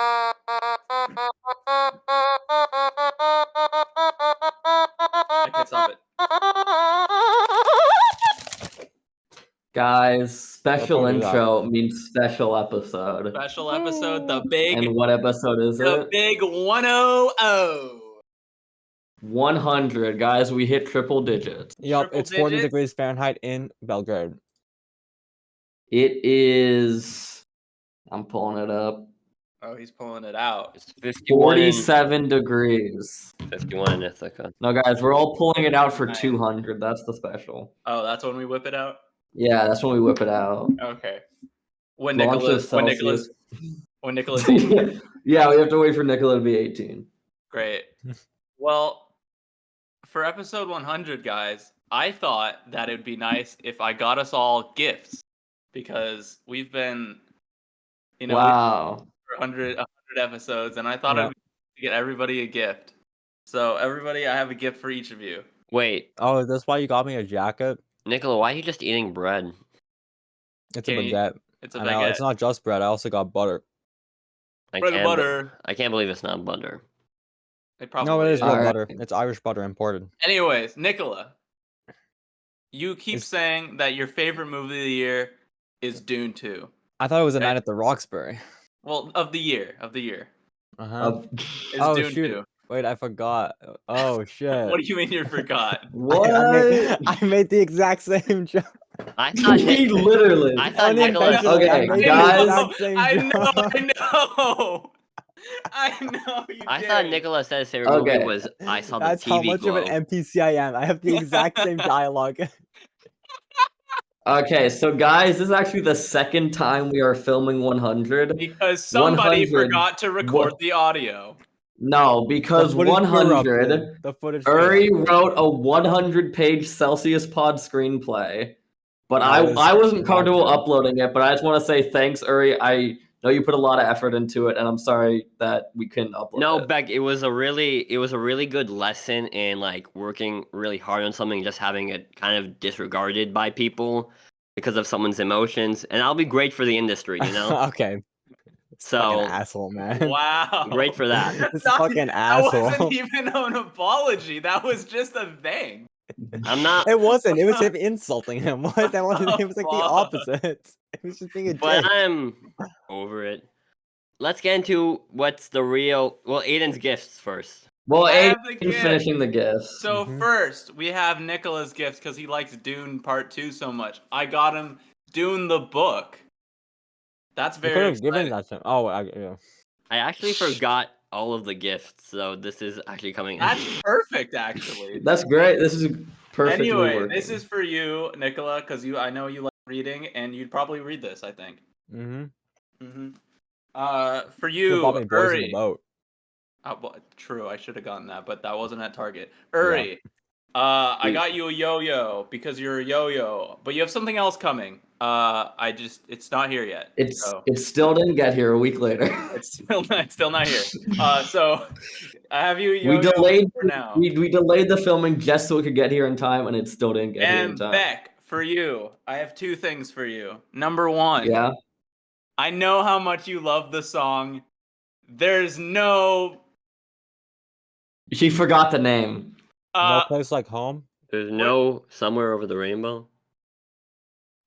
I can't stop it. Guys, special Don't do that. intro means special episode. Special episode, the big And what episode is the it? big 100. 100, guys. We hit triple digits. Yup, Triple it's 40 digits? degrees Fahrenheit in Belgrade. It is. I'm pulling it up. Oh, he's pulling it out. It's 51 in, 47 degrees. 51 in Ithaca. No, guys, we're all pulling it out for Nice. 200. That's the special. Oh, that's when we whip it out? Yeah, that's when we whip it out. Okay. When Launch of Nicholas Celsius. Yeah, we have to wait for Nicola to be 18. Great. Well, for episode 100, guys, I thought that it would be nice if I got us all gifts because we've been, Wow. for 100 episodes, and I thought I'd get everybody a gift. So, everybody, I have a gift for each of you. Wait, Oh, that's why you got me a jacket? Nicola, why are you just eating bread? It's a Okay, baguette. It's a I know, baguette. it's not just bread. I also got butter. Bread and butter. I can't believe it's not butter. It probably No, it is real Alright. butter. It's Irish butter imported. Anyways, Nicola, you keep It's- saying that your favorite movie of the year is Dune 2. I thought it was a Okay. night at the Roxbury. Well, of the year. Uh-huh. Is Oh, Dune shoot. 2. Wait, I forgot. Oh, shit. What do you mean you forgot? What? I made the exact same joke. I thought We Nick, literally. I thought Unintentionally, Nicola. Okay, I made the guys. exact same I joke. know. I know. You I did. thought Nicola said his favorite Okay. movie was I Saw the That's TV how much Glow. of an NPC I am. I have the exact same dialogue. Okay, so guys, this is actually the second time we are filming 100. Because somebody 100. forgot to record What? the audio. No, because The footage corrupted. 100, The footage Uri corrupted. wrote a 100-page Celsius Pod screenplay. But That was I wasn't comfortable not good. uploading it, but I just want to say thanks, Uri. I know you put a lot of effort into it, and I'm sorry that we couldn't upload No, it. Beck, it was a really good lesson in like working really hard on something, just having it kind of disregarded by people because of someone's emotions, and that'll be great for the industry, you know. Okay. So Fucking asshole, man. Wow. great for that. This Not- fucking That asshole. wasn't even an apology. That was just a thing. I'm not, It wasn't. It was him insulting him. What? That wasn't. It was like the Fuck. opposite. It was just being a but dick. I'm over it. Let's get into what's the real. Well, Aiden's gifts first. Well, I have the Aiden's gift. finishing the gifts. So Mhm. first, we have Nicola's gifts because he likes Dune Part 2 so much. I got him Dune the book. That's You could very have given exciting. that to him. Oh, yeah. I actually forgot all of the gifts, so this is actually coming. That's perfect, actually. That's great. This is perfectly Anyway, working. this is for you, Nicola, because I know you like reading, and you'd probably read this, I think. Mm-hmm. For You you, bought me boys in Uri. the boat. Well, true, I should have gotten that, but that wasn't at Target. Uri, I got you a yo-yo because you're a yo-yo, but you have something else coming. It's not here yet. so It still didn't get here a week later. it's still not here. So I have you a we yo-yo delayed for now. we delayed the filming just so it could get here in time, and it still didn't get here in And time. Beck, for you, I have two things for you. Number one, Yeah. I know how much you love the song. There's no She forgot the name. No place like home. There's no somewhere over the rainbow.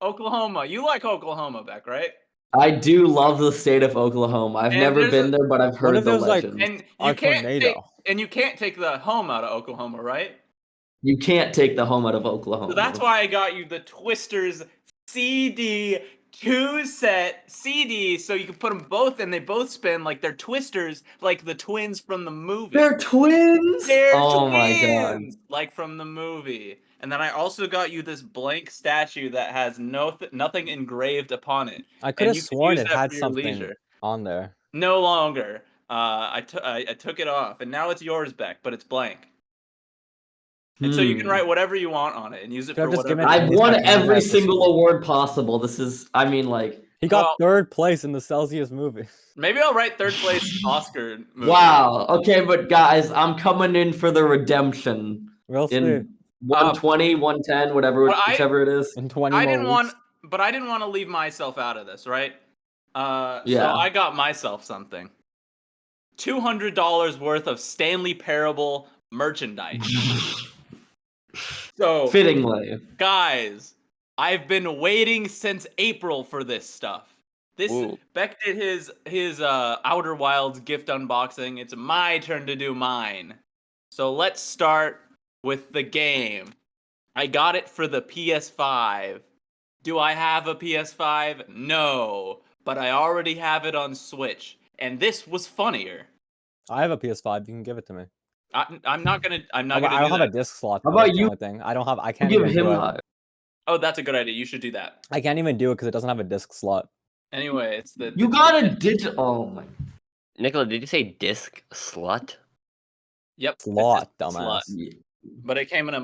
Oklahoma. You like Oklahoma, Beck, right? I do love the state of Oklahoma. I've And never there's been there, but I've heard if the there's, like, legend. And A you can't take, tornado. and you can't take the home out of Oklahoma, right? You can't take the home out of Oklahoma. So that's why I got you the Twisters CD 2-set CD, so you can put them both, and they both spin like they're Twisters, like the twins from the movie. They're twins. They're Oh my god. twins, like from the movie. And then I also got you this blank statue that has nothing engraved upon it. I could And have you can sworn use it that had for your something leisure. on there. No longer. I took it off, and now it's yours, Beck, but it's blank. And so you can write whatever you want on it and use it Could've for just whatever. given I've He's won got every that single this award possible. This is, I mean, like, He got Well- third place in the Celsius movie. Maybe I'll write third place Oscar movie. wow. Okay, but guys, I'm coming in for the redemption Real sweet. in 120, 110, whatever, But whichever it is. In 20 I more didn't weeks. want to leave myself out of this, right? So Yeah. I got myself something. $200 worth of Stanley Parable merchandise. So, Fittingly. guys, I've been waiting since April for this stuff. Ooh. Beck did his Outer Wilds gift unboxing. It's my turn to do mine. So let's start with the game. I got it for the PS5. Do I have a PS5? No, but I already have it on Switch, and this was funnier. I have a PS5. You can give it to me. I'm not gonna. I'm not I gonna don't do have that. a disc slot. How though, about that's the you- only thing. I don't have. I can't Give even him do it. that. Oh, that's a good idea. You should do that. I can't even do it because it doesn't have a disc slot. Anyway, it's the. You got a digital. Oh my. Nicola, did you say disc slut? Yep. it's Slot, just a dumbass. slut. But it came in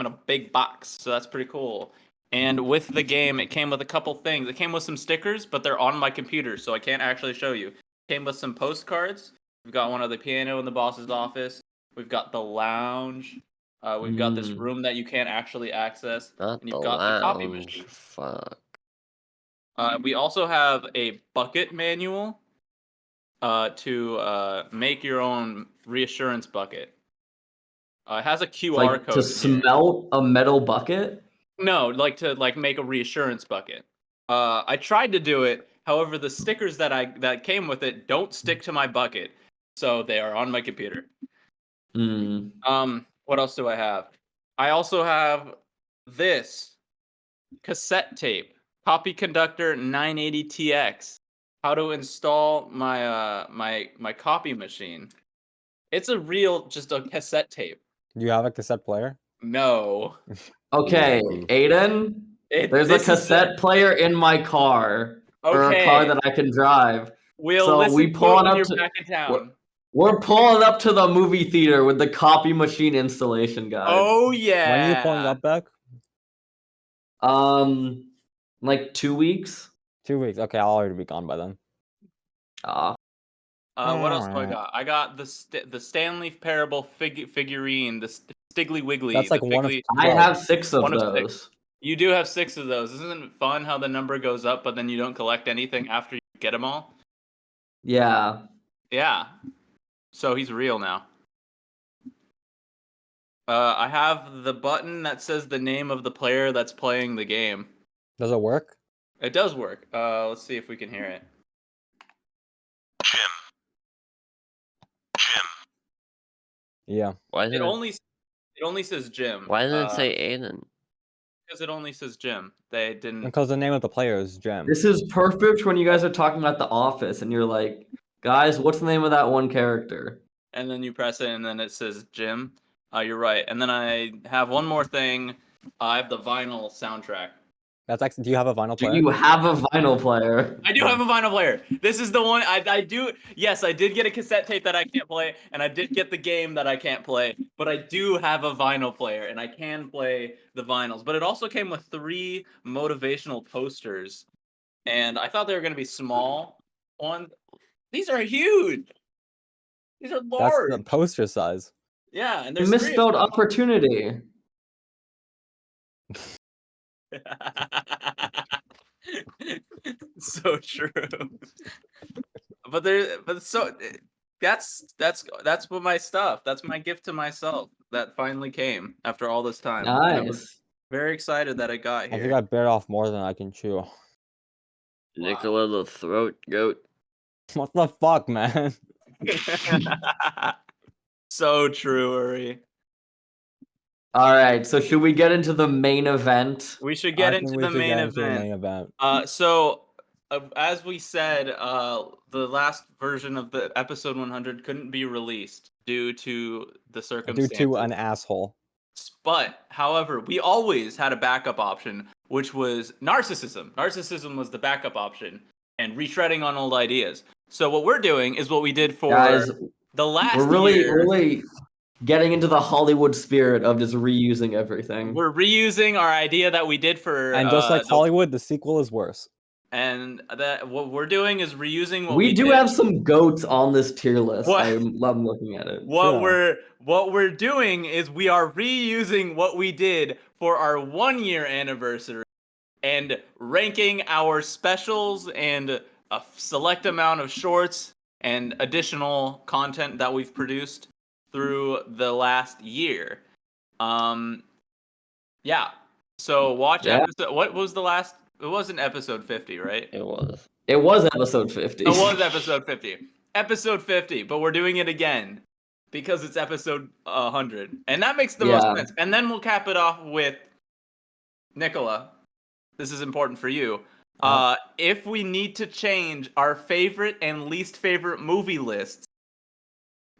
a big box, so that's pretty cool. And with the game, it came with a couple things. It came with some stickers, but they're on my computer, so I can't actually show you. It came with some postcards. We've got one of the piano in the boss's office. We've got the lounge. We've got this room that you can't actually access. Not And the you've got the copy lounge. machine. Fuck. We also have a bucket manual to make your own reassurance bucket. It has a QR Like code. to here. smelt a metal bucket. No, like to make a reassurance bucket. I tried to do it. However, the stickers that came with it don't stick to my bucket, so they are on my computer. What else do I have? I also have this cassette tape, Copy Conductor 980TX. How to install my my copy machine. It's just a cassette tape. Do you have a cassette player? No. Okay, Aiden. There's a This is the- cassette player in my car, or a car Okay. that I can drive. We'll So listen we to pull it it when up you're to- back in town. We're pulling up to the movie theater with the copy machine installation guide. Oh yeah. When are you pulling up, Beck? Like 2 weeks. 2 weeks. Okay, I'll already be gone by then. What else do I Alright. got? I got the Stanley Parable figurine, the Stiggly Wiggly. That's like the one of Figgly- I 12. have 6 of One of those. 6. You do have 6 of those. Isn't it fun how the number goes up, but then you don't collect anything after you get them all? Yeah. Yeah. So he's real now. I have the button that says the name of the player that's playing the game. Does it work? It does work. Let's see if we can hear it. Yeah. Why does It it? only says Jim. Why does it say Aiden? Because it only says Jim. They didn't. Because the name of the player is Jim. This is perfect when you guys are talking about The Office and you're like, guys, what's the name of that one character? And then you press it, and then it says Jim. You're right. And then I have one more thing. I have the vinyl soundtrack. That's actually. Do you have a vinyl Do player? you have a vinyl player? I do have a vinyl player. This is the one I do. Yes, I did get a cassette tape that I can't play, and I did get the game that I can't play. But I do have a vinyl player, and I can play the vinyls. But it also came with 3 motivational posters, and I thought they were going to be small. These are huge. These are That's large. the poster size. Yeah, and You there's 3 of misspelled them. opportunity. So true. That's what my stuff. That's my gift to myself that finally came after all this time. And I was Nice. very excited that it got I think here. I bit off more than I can chew. Nicola the throat goat. What the fuck, man? So true, Uri. All right, so should we get into the main event? We should get I into think we the should main get into the event. main event. As we said, the last version of the episode 100 couldn't be released due to the Due circumstances. to an asshole. But, however, we always had a backup option, which was narcissism. Narcissism was the backup option, and retreading on old ideas. So what we're doing is what we did for Guys, the last we're really, year. really getting into the Hollywood spirit of just reusing everything. We're reusing our idea that we did for And just like the- Hollywood, the sequel is worse. and that what we're doing is reusing what We do did. have some goats on this tier list. What? I love looking at it. What we're doing is we are reusing what we did for our 1-year anniversary and ranking our specials and a select amount of shorts and additional content that we've produced through the last year. Yeah. So watch Yeah. episode. What was the last? It wasn't episode 50, right? It was. It was episode 50. It was episode 50. Episode 50, but we're doing it again because it's episode 100. And that makes the most Yeah. sense. And then we'll cap it off with Nicola. This is important for you. If we need to change our favorite and least favorite movie lists,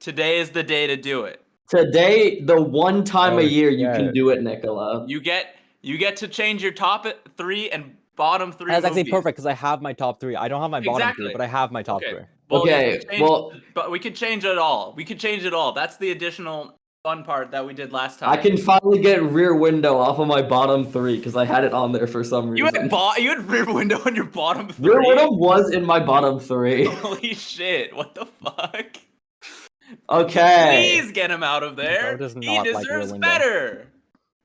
today is the day to do it. Today, the one time a Oh, year you can shit. do it, Nicola. You get to change your top 3 and bottom 3 That's actually movies. perfect because I have my top 3. I don't have my bottom 3, Exactly. but I have my top Okay. 3. Well, Okay, but we could change it all. We could change it all. That's the additional fun part that we did last time. I can finally get Rear Window off of my bottom 3 because I had it on there for some You reason. had Rear Window on your bottom 3. Rear Window was in my bottom 3. Holy shit! What the fuck? Okay, Please get him out of there. Bro does He not like Rear deserves Window. better.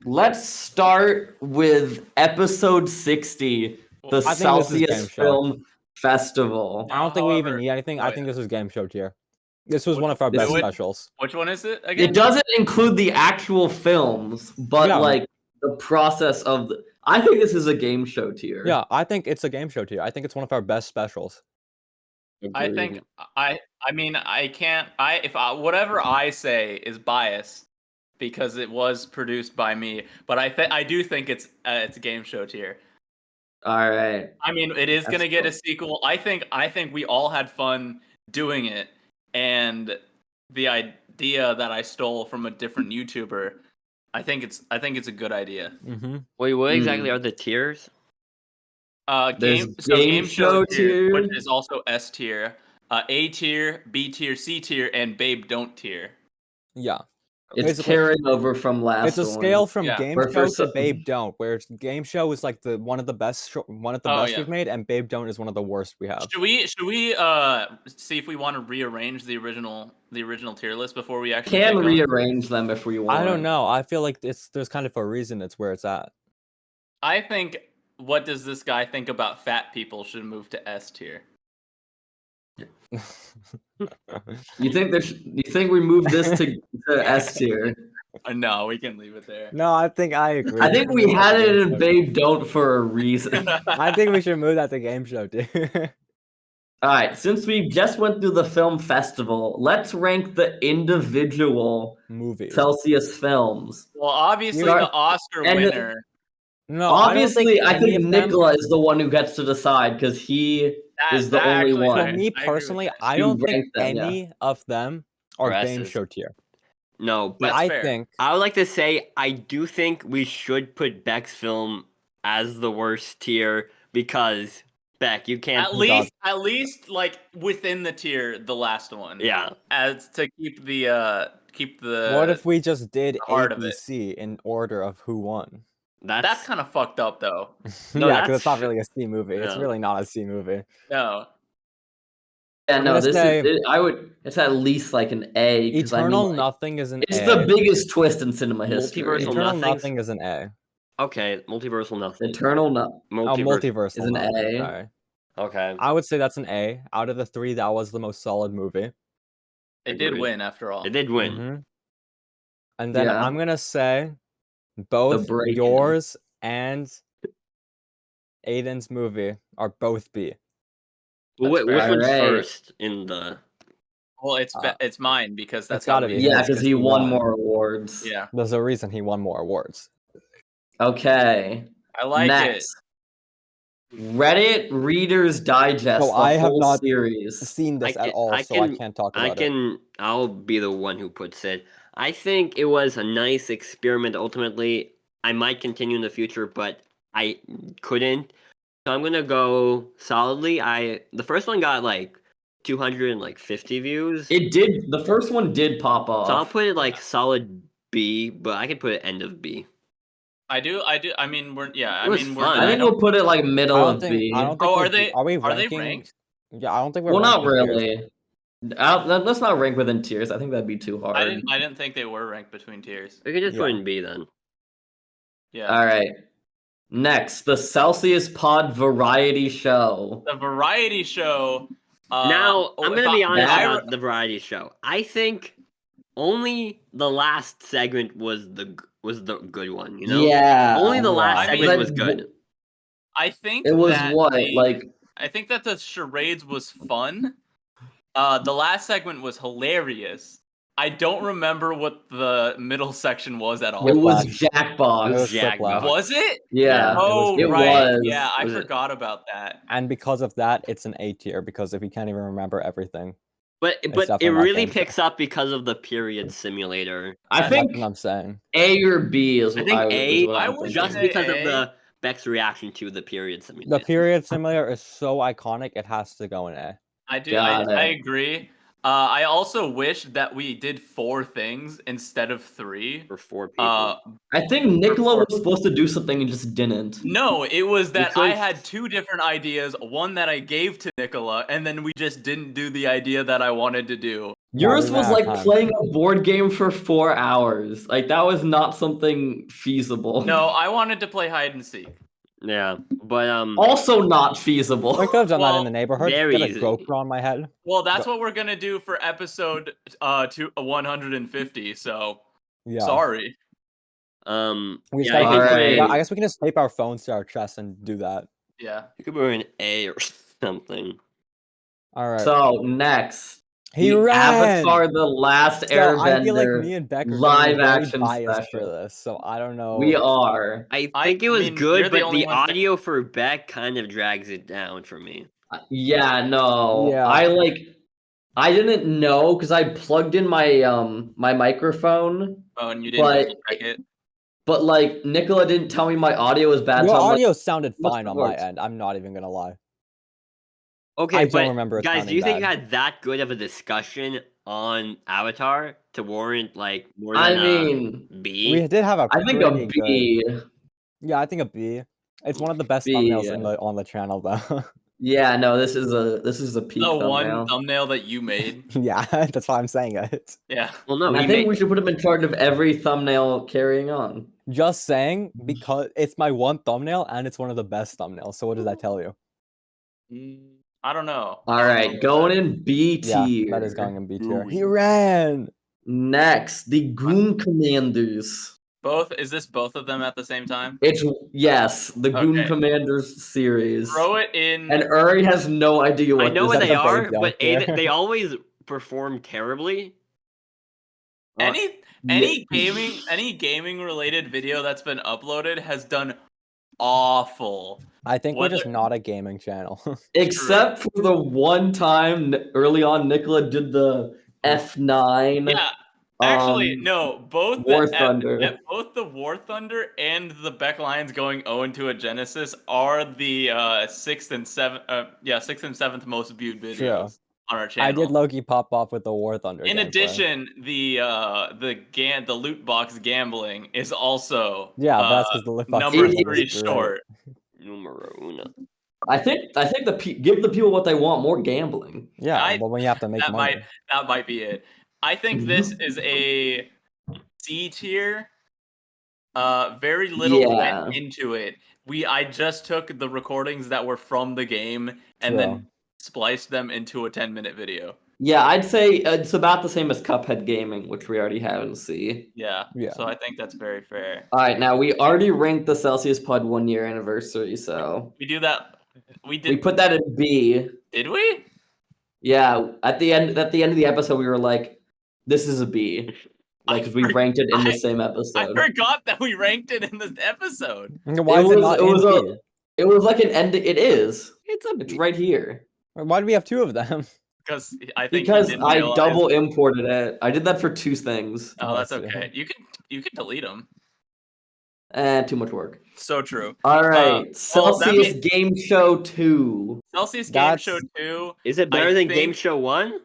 let's start with episode 60, the I think this is Celsius Game Show. Film Festival. I don't think we even However- need anything. I oh, think yeah. this was game show tier. This was What- one of our this best would- specials. Which one is it again? It doesn't include the actual films, but Yeah. like the process of the. I think this is a game show tier. Yeah, I think it's a game show tier. I think it's one of our best specials. I think I mean I can't if whatever I say is biased because it was produced by me, but I do think it's a game show tier. All right. I mean, it is That's gonna get cool. a sequel. I think we all had fun doing it, and the idea that I stole from a different YouTuber, I think it's a good idea. Mm-hmm. Wait, what Hmm. exactly are the tiers? Game show tier, which is also S tier, A tier, B tier, C tier, and Babe Don't tier. Yeah, It's Basically, carrying over from last it's a one. scale from Yeah. game Where show for to some- Babe Don't, where game show is like one of the best Oh, yeah. we've made, and Babe Don't is one of the worst we have. Should we see if we want to rearrange the original tier list before we actually Can get going? rearrange them if we want. I don't know. I feel like there's kind of a reason it's where it's at. I think what does this guy think about fat people should move to S tier. You think we move this to S tier? No, we can leave it there. No, I think I agree. I think we had it in Babe Don't for a reason. I think we should move that to game show too. All right, since we just went through the film festival, let's rank the individual Movies. Celsius films. Well, obviously You are- the Oscar and- winner. No, Obviously, I any think of them- Nicola is the one who gets to decide because he is the only actually- one. For me I agree with personally, that. I You don't think rank them, yeah. any of them are game Versus. show tier. No, But but That's I fair. think I would like to say I do think we should put Beck's film as the worst tier because Beck, you can't. At least like within the tier, the last one. Yeah. As to keep the what if we just did the heart of it. ABC in order of who won? That's kind of fucked up though. No, Yeah, because it's not that's- really a C movie. It's Yeah. really not a C movie. No. Yeah, I'm no, gonna this say- is. It's at least like an A. 'cause Eternal I mean, like, Nothing is an it's A. the biggest twist in cinema history. Multiversal Eternal Nothings- Nothing is an A. Okay, multiversal nothing. Eternal no. Oh, Multiverse. Multiversal is an Nothing, A. sorry. Okay. I would say that's an A. Out of the three, that was the most solid movie. It did Agreed. win after all. It did win. Mhm. And then Yeah. I'm gonna say both Break-In. yours and Aiden's movie are both B. Well, That's which fair. one's Alright. first in the? Well, it's mine because that's gotta how be it Yeah, is. because he won more awards. Yeah, There's a reason he won more awards. Okay. I like Next. Reddit Reader's Digest. So the I have whole not series. Seen this I at can- all, I so I can- can't talk about it. I'll be the one who puts it. I think it was a nice experiment. Ultimately, I might continue in the future, but I couldn't. So I'm gonna go solidly. The first one got like 250 views. It did. The first one did pop off. So I'll put it like solid B, but I could put it end of B. I do. I mean, we're yeah. It was I mean, fun. we're. I think we'll put it like middle I don't of think. B. I don't think. Oh, are we're- they- Are we are they ranking? ranked? Yeah, I don't think we're. Well, not ranking tiers. really. Let's not rank within tiers. I think that'd be too hard. I didn't think they were ranked between tiers. We could just put Yeah. in B then. Yeah. All right. Next, the Celsius Pod Variety Show. The variety show Now I'm if gonna be honest I- about the variety show. I think only the last segment was the good one. You know, Yeah. only the last I mean, segment was good. I think It was that what the- like I think that the charades was fun. The last segment was hilarious. I don't remember what the middle section was at all. it was Whiplash. Jackbox. It was Jackbox. Whiplash. Was it? Yeah. Oh, it right. was. Yeah, I Was it? forgot about that. And because of that, it's an A tier because if you can't even remember everything, But it definitely not really game picks up because of the period simulator. I that's think what I'm saying. A or B is I what think I, A, is what I I'm would thinking. just say because A. of the Beck's reaction to the period simulator. The period simulator is so iconic; it has to go in A. I do. Got I it. agree. I also wish that we did 4 things instead of 3. For 4 people. I think Nicola was supposed to do something and just didn't. No, it was that I Because- had 2 different ideas. One that I gave to Nicola, and then we just didn't do the idea that I wanted to do. Yours we was ran out like of time. playing a board game for 4 hours. Like that was not something feasible. No, I wanted to play hide and seek. Yeah, but Also not feasible. We could have done that Well, in the neighborhood. very Get a easy. GoPro on my head. Well, that's what we're gonna do for episode 150. So Yeah. sorry. We just yeah, gotta All keep- right. yeah, I guess we can just tape our phones to our chest and do that. Yeah. you could be an A or something. All right. So next, he the ran. Avatar: The Last So I feel like Airbender. me and Beck are live very action biased special. for this, so I don't know. We are. I I think it was mean, good, you're the but only the ones that- audio for Beck kind of drags it down for me. Yeah, no. Yeah. I didn't know because I plugged in my my microphone, Oh, and you didn't But- double check it. but like Nicola didn't tell me my audio was bad. Your so I'm like, audio sounded must fine have on my worked. end. I'm not even gonna lie. Okay, I but don't remember it guys, do sounding you think you bad. had that good of a discussion on Avatar to warrant like more than I a mean, B? We did have a I think a pretty B. good- Yeah, I think a B. It's one of the best B, thumbnails yeah. on the channel though. Yeah, no, this is a peak The thumbnail. one thumbnail that you made. Yeah, that's why I'm saying it. Yeah. Well, no, And I he think made, we should put him in charge of every thumbnail carrying on. Just saying because it's my one thumbnail and it's one of the best thumbnails. So what does that tell you? I don't know. All right, going in B Yeah, tier. that is going in B tier. Ooh. He ran. Next, the Goon Commanders. Both is this both of them at the same time? It's yes, the Goon Okay. Commanders series. Throw it in. And Uri has no idea what I know this what is they a are, big joke but here. they always perform terribly. any gaming related video that's been uploaded has done awful. I think we're just Whether- not a gaming channel. Except for the one time early on, Nicola did the F9. Yeah. Actually, um, no. Both War the Thunder. both the War Thunder and the Beck Lions going 0-2 at Genesis are the 6th and 7th most viewed videos True. on our channel. I did Loki pop off with the War Thunder. In gameplay. addition, the loot box gambling is also Yeah, but that's because the loot box number gambling 3 is great. short. Numero uno. I think give the people what they want, more gambling. Yeah, I- but when you have to make that money. That might be it. I think this is a C tier. Very little Yeah. went into it. I just took the recordings that were from the game and then spliced them into a 10-minute video. Yeah, I'd say it's about the same as Cuphead Gaming, which we already have in C. Yeah. Yeah. So I think that's very fair. All right, now we already ranked the Celsius Pod 1 year anniversary, so We do that. We we did. put that in B. Did we? Yeah, at the end of the episode, we were like, "This is a B," like 'cause we ranked it in the same I episode. forgot that we ranked it in this episode. Why is it not in B? It was like an end. It is. It's a It's right here Why do we have two of them? Because I think because you didn't I realize- double imported it. I did that for 2 things. Oh, that's I see. okay. You can delete them. Too much work. So true. All right, well, that Celsius Game Show 2. Celsius Game That's- Show 2. Is it better I than think- Game Show 1?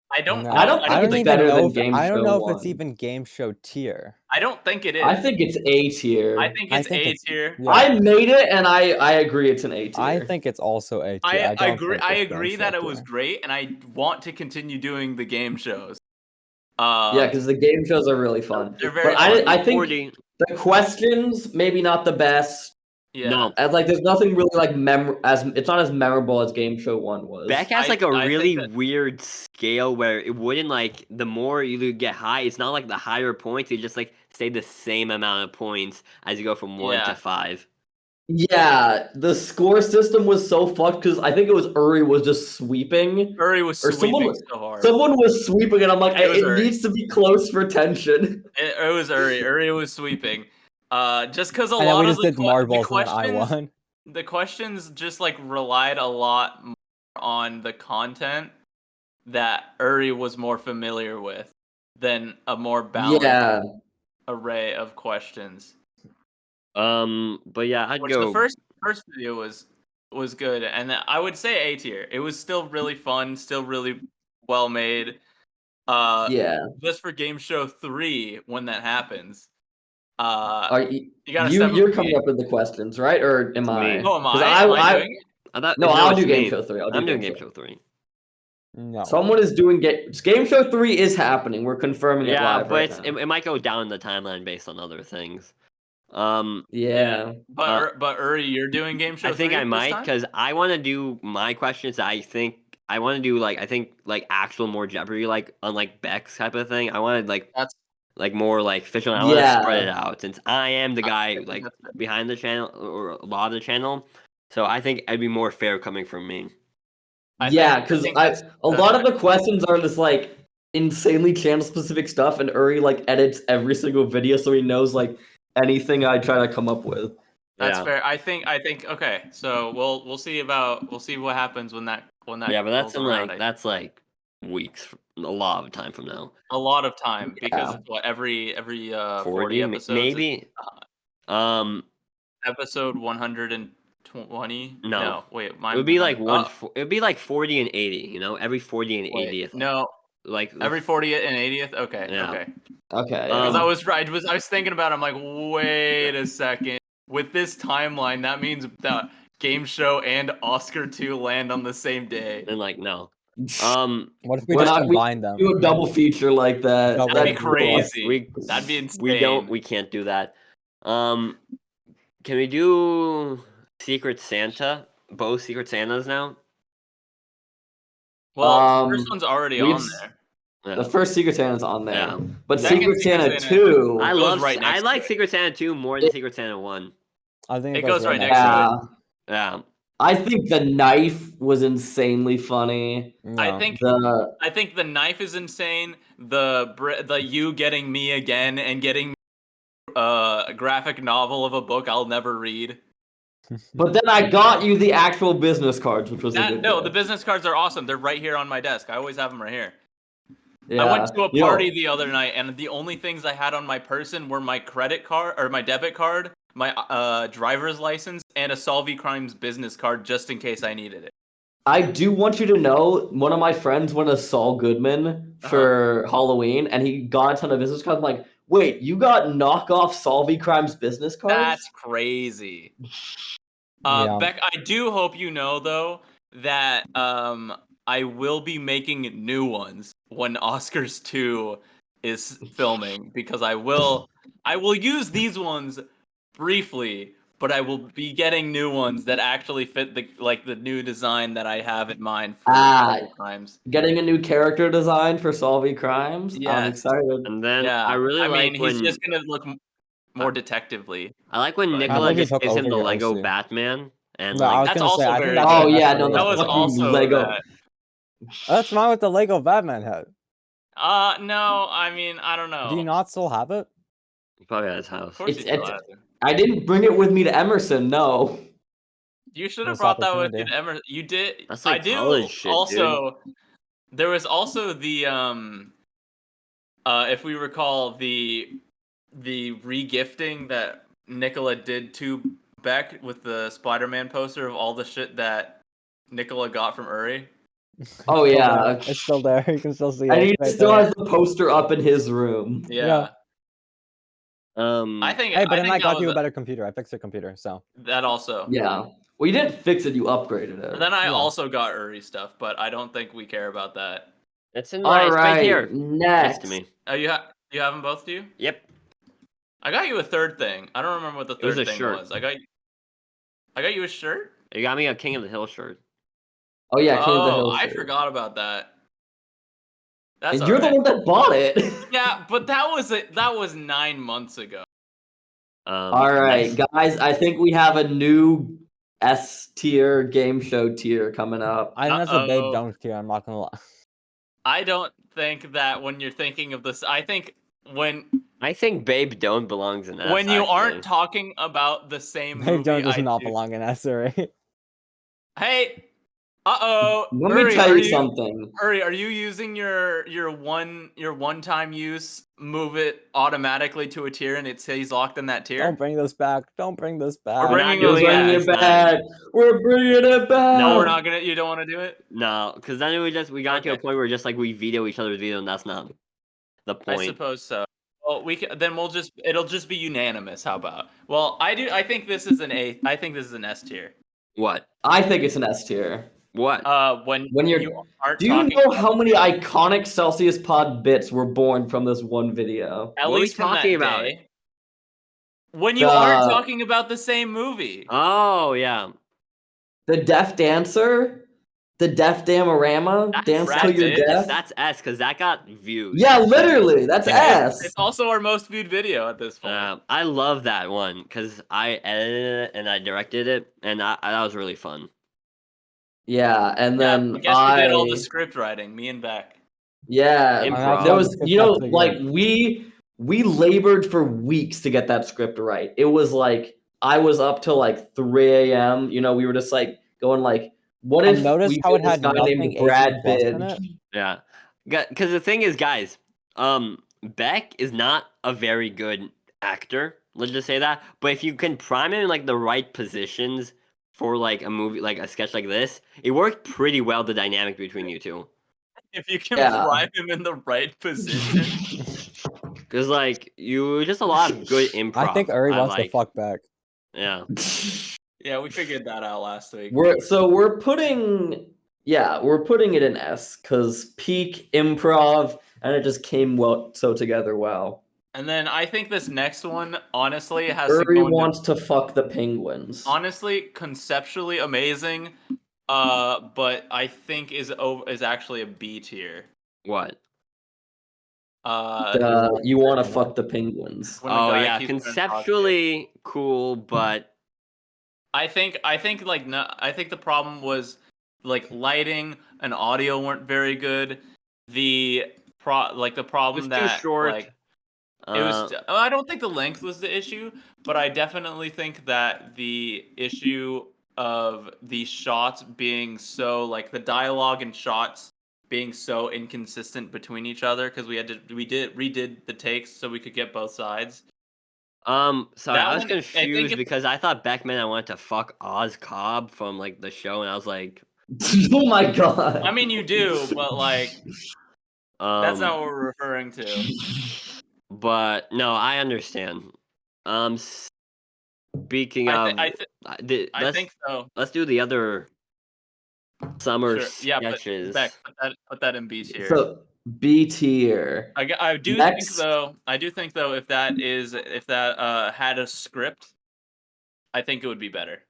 I don't. No, know. I don't think it's even better than know if, Game I don't Show know if 1. it's even game show tier. I don't think it is. I think it's A tier. I think I it's think A it's- tier. Yeah. I made it, and I agree it's an A tier. I think it's also A tier. I don't agree. think I it's agree game that show it was tier. great, and I want to continue doing the game shows. yeah, because the game shows are really fun. they're very. But I fun. think 40. the questions maybe not the best. Yeah. No. As like, there's nothing really like it's not as memorable as Game Show 1 was. Beck has I- like a I think really that- weird scale where it wouldn't like the more you get high, it's not like the higher points, you just like stay the same amount of points as you go from 1 Yeah. to 5. Yeah, the score system was so fucked because I think it was Uri was just sweeping. Uri was Or someone sweeping was- so hard. Someone was sweeping, and I'm like, It was it Uri. needs to be close for tension. It was Uri. Uri was sweeping. Just because a And then lot we of just the, did marbles the and then I questions, won. the questions just like relied a lot more on the content that Uri was more familiar with than a more balanced Yeah, array of questions. But yeah, I'd Which go the first video was good, and I would say A tier. It was still really fun, still really well made. yeah. Just for Game Show 3 when that happens. Are you, You got a 7 you're for coming me. up with the questions, right? Or am It's I? me. Oh, am 'Cause I? Am I doing it? I thought No, I'll it's do Game me. Show 3. I'm doing Game Show 3. No. Someone is doing Game Show 3 is happening. We're confirming it Yeah, live but right it's, now. it might go down the timeline based on other things. Yeah. But Uri, you're doing Game Show 3 I think I this might time? because I want to do my questions. I think I want to do like actual more Jeopardy, like unlike Beck's type of thing. I wanted That's like more like fictional. I want to Yeah. spread it out since I am the guy think like that's fair. behind the channel or a lot of the channel. So I think it'd be more fair coming from me. Yeah, because think a that's lot of fair. the questions are just like insanely channel specific stuff, and Uri like edits every single video so he knows like anything I try to come up with. That's Yeah. fair. I think okay. So we'll see what happens when that Yeah, but that's rolls in around, like that's like weeks, a lot of time from now. a lot of time because Yeah. it's what every 40 40 episodes. maybe. Episode 120. No. Wait, It would be like oh, it would be like 40 and 80. You know, every 40 and wait, 80th. no, Like every 40th and 80th. Okay, Yeah. okay. Okay. Because I Um, was right. I was thinking about it. I'm like, wait a second. With this timeline, that means that Game Show and Oscar 2 land on the same day. and like no. What if we We're just not- we combine them? do a double feature like that. Double That'd be That'd be crazy. We That'd be insane. we can't do that. Can we do Secret Santa? Both Secret Santas now? Well, the first one's already we've on s- there. Yeah. The first Secret Santa's on there, Yeah. but Second Secret Secret Santa Santa- 2. I goes love right next I to like it. Secret Santa 2 more than Secret Santa 1. I think It goes right next yeah, Yeah. I think the knife was insanely funny. I think the knife is insane. The you getting me again and getting a graphic novel of a book I'll never read. But then I got you the actual business cards, which was a good No, gift. the business cards are awesome. They're right here on my desk. I always have them right here. Yeah. I went to a Yo, party the other night, and the only things I had on my person were my credit card or my debit card, my driver's license, and a Solvy Crimes business card just in case I needed it. I do want you to know one of my friends went as Saul Goodman for Halloween, and he got a ton of business cards. I'm like, wait, you got knockoff Solvy Crimes business cards? That's crazy. Yeah. Beck, I do hope you know though that I will be making new ones when Oscars 2 is filming because I will use these ones briefly, but I will be getting new ones that actually fit the new design that I have in mind for Solvy Crimes. Getting a new character design for Solvy Crimes? I'm Yes. excited. And then Yeah, I really I like mean, when he's just gonna look more detectively. I like when I Nicola think he just took gives him over the your Lego OC. Batman and No, I like was That's gonna say, also I think very that's good. Oh, yeah, no, That was fucking also Lego. that. That's wrong with the Lego Batman head. No, I mean, I don't know. Do you not still have it? probably at his Of house. course, It's- you still it's- have it. I didn't bring it with me to Emerson, no. You should have Missed brought that with you opportunity. to Emerson. You did. That's I like do. college shit, Also, there was also the if we recall the regifting that Nicola did to Beck with the Spider-Man poster of all the shit that Nicola got from Uri. Oh, Still yeah. there. It's still there. You can still see And it. he right still there. has the poster up in his room. Yeah. I think. Hey, but then think I that got you was a better computer. I fixed the computer, so. that also. Yeah. Well, you didn't fix it, you upgraded it. And then I Yeah. also got Uri stuff, but I don't think we care about that. It's in All it's right right, here. Next next. to me. Oh, you have them both, do you? Yep. I got you a third thing. I don't remember what the was third a thing shirt. was. I got I got you a shirt. You got me a King of the Hill shirt. Oh yeah, King of the Hill. I shirt. forgot about that. That's And you're the alright. one that bought it. Yeah, but that was 9 months ago. All right, Nice. guys. I think we have a new S tier game show tier coming up. I think that's a Babe Uh-oh. Dunk tier. I'm not gonna lie. I don't think that when you're thinking of this, I think when I think Babe Don't belongs in S. when you aren't actually. talking about the same Babe movie, Dunk does I not do. belong in S, right? Hey, Let me tell you something. Uri, are you using your one-time use? Move it automatically to a tier, and it stays locked in that tier. Don't bring this back. Don't bring this back. We're bringing not it We're doing back. bringing that. it It's not. back. We're bringing it back. No, we're not gonna. You don't want to do it. No, because then we got to a Okay. point where just like we veto each other's video, and that's not the I point. suppose so. Well, it'll just be unanimous. How about? Well, I think this is an A. I think this is an S tier. What? I think it's an S tier. What? When you're- you aren't Do you talking know how many iconic Celsius Pod bits were born from this one video? at What are we least from that talking about? day, when you aren't The- talking about the same movie. Oh yeah. The Deaf Dancer? The Deaf Damorama? That's Dance Brad till you're Pitt. deaf? That's S because that got views. Yeah, literally. That's It's S. also our most viewed video at this point. I love that one because I edited it and I directed it, and that was really fun. Yeah, and then I guess we did all the script writing. Me and Beck. Yeah, Improv. there was, It's you know, actually like good. we labored for weeks to get that script right. It was like I was up till like 3 a.m. You know, we were just like going like, what And if notice we how get it this had guy named nothing Brad 18+ in Pitt? it? Yeah, because the thing is, guys, Beck is not a very good actor. Let's just say that. But if you can prime him in like the right positions for like a movie, like a sketch like this, it worked pretty well. The dynamic between you two, If you can Yeah. prime him in the right position. because like you just a lot of good improv. I think Uri wants like. to fuck back. Yeah. Yeah, we figured that out last week. we're putting it in S because peak improv, and it just came so together well. And then I think this next one, honestly, has to Uri go into, wants to fuck the penguins. honestly, conceptually amazing. But I think is actually a B tier. What? You want to fuck the penguins. When the Oh guy yeah, keeps trying to talk to you. conceptually cool, but I think like no, I think the problem was like lighting and audio weren't very good. The problem it was that too short. like it was. I don't think the length was the issue, but I definitely think that the issue of the shots being so like the dialogue and shots being so inconsistent between each other because we redid the takes so we could get both sides. Sorry, That I was one, I think confused if- because I thought Beck meant I wanted to fuck Oz Cobb from like the show, and I was like, Oh my god. I mean, you do, but like that's not um, what we're referring to. but no, I understand. Speaking of, I let's think so. let's do the other summer Sure. Yeah, but sketches. Beck, put that in B tier. So B tier. I do Next. think though if that had a script, I think it would be better.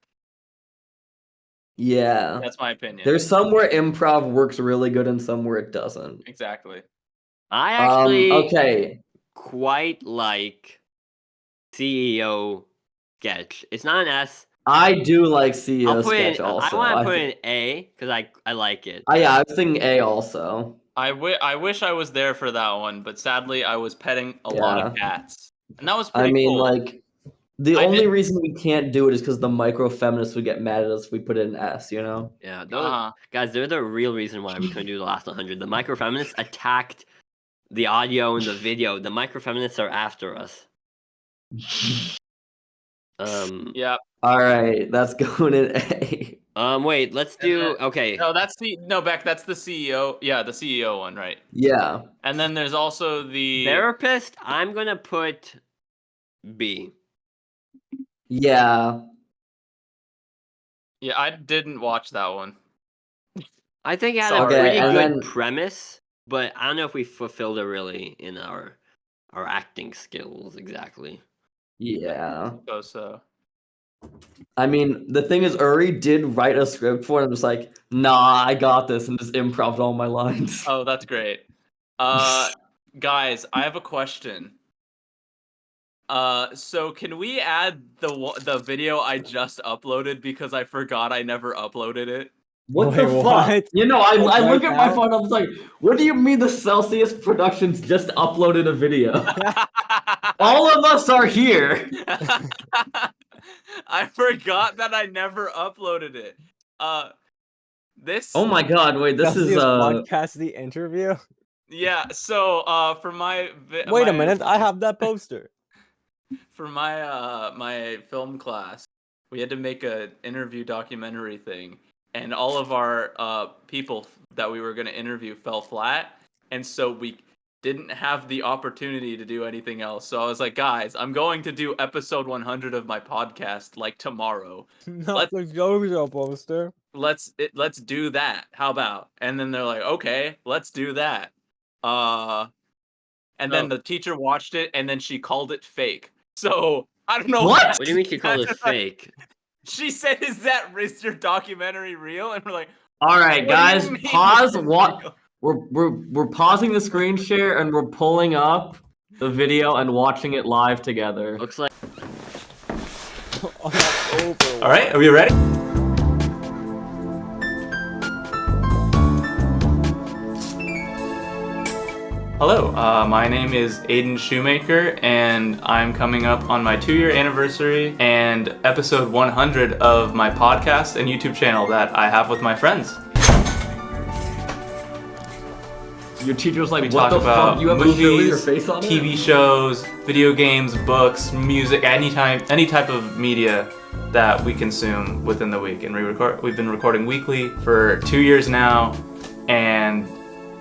Yeah. That's my opinion. There's some where improv works really good and some where it doesn't. Exactly. I actually Okay. quite like CEO sketch. It's not an S. I do like CEO I'll put sketch in. also. I want to put in A because I like it. Yeah, I was thinking A also. I wish I was there for that one, but sadly I was petting a lot of cats, and that was pretty I mean, cool. like, the I only did- reason we can't do it is because the micro feminists would get mad at us if we put it in S, you know? Yeah, those guys, they're the real reason why we couldn't do the last 100. The microfeminists attacked the audio and the video. The microfeminists are after us. Yeah. All right, that's going in A. Wait, let's do. Okay. No, Beck. That's the CEO. Yeah, the CEO one, right? Yeah. And then there's also the Therapist, I'm gonna put B. Yeah. Yeah, I didn't watch that one. I think it had Sorry. a Okay, pretty and good then- premise, but I don't know if we fulfilled it really in our acting skills exactly. Yeah. So I mean, the thing is, Uri did write a script for it and was like, nah, I got this, and just improv all my lines. Oh, that's great. Guys, I have a question. So can we add the video I just uploaded because I forgot I never uploaded it? What Wait, the fuck? what? You know, I Like look right at my now? phone, I was like, what do you mean the Celsius Productions just uploaded a video? All of us are here. I forgot that I never uploaded it. This Oh my god, wait, this is Celsius podcast the interview. yeah, so for my Wait a minute, I have that poster. for my my film class, we had to make a interview documentary thing, and all of our people that we were going to interview fell flat, and so we didn't have the opportunity to do anything else. So I was like, guys, I'm going to do episode 100 of my podcast like tomorrow. Not the JoJo poster. Let's do that. How about? And then they're like, okay, let's do that. And then the teacher watched it, and then she called it fake. So I don't know What? What do you mean she called it fake? She said, "Is your documentary real?" And we're like, All right, "What do you guys, mean pause. it's What? real?" We're pausing the screen share and we're pulling up the video and watching it live together. Looks like Overwatch. All right, are we ready? Hello, my name is Aiden Shoemaker, and I'm coming up on my 2-year anniversary and episode 100 of my podcast and YouTube channel that I have with my friends. Your teacher was like, We "What talk the about fuck? You have a show with your movies, face on it?" TV shows, video games, books, music, any type of media that we consume within the week. And we've been recording weekly for 2 years now, and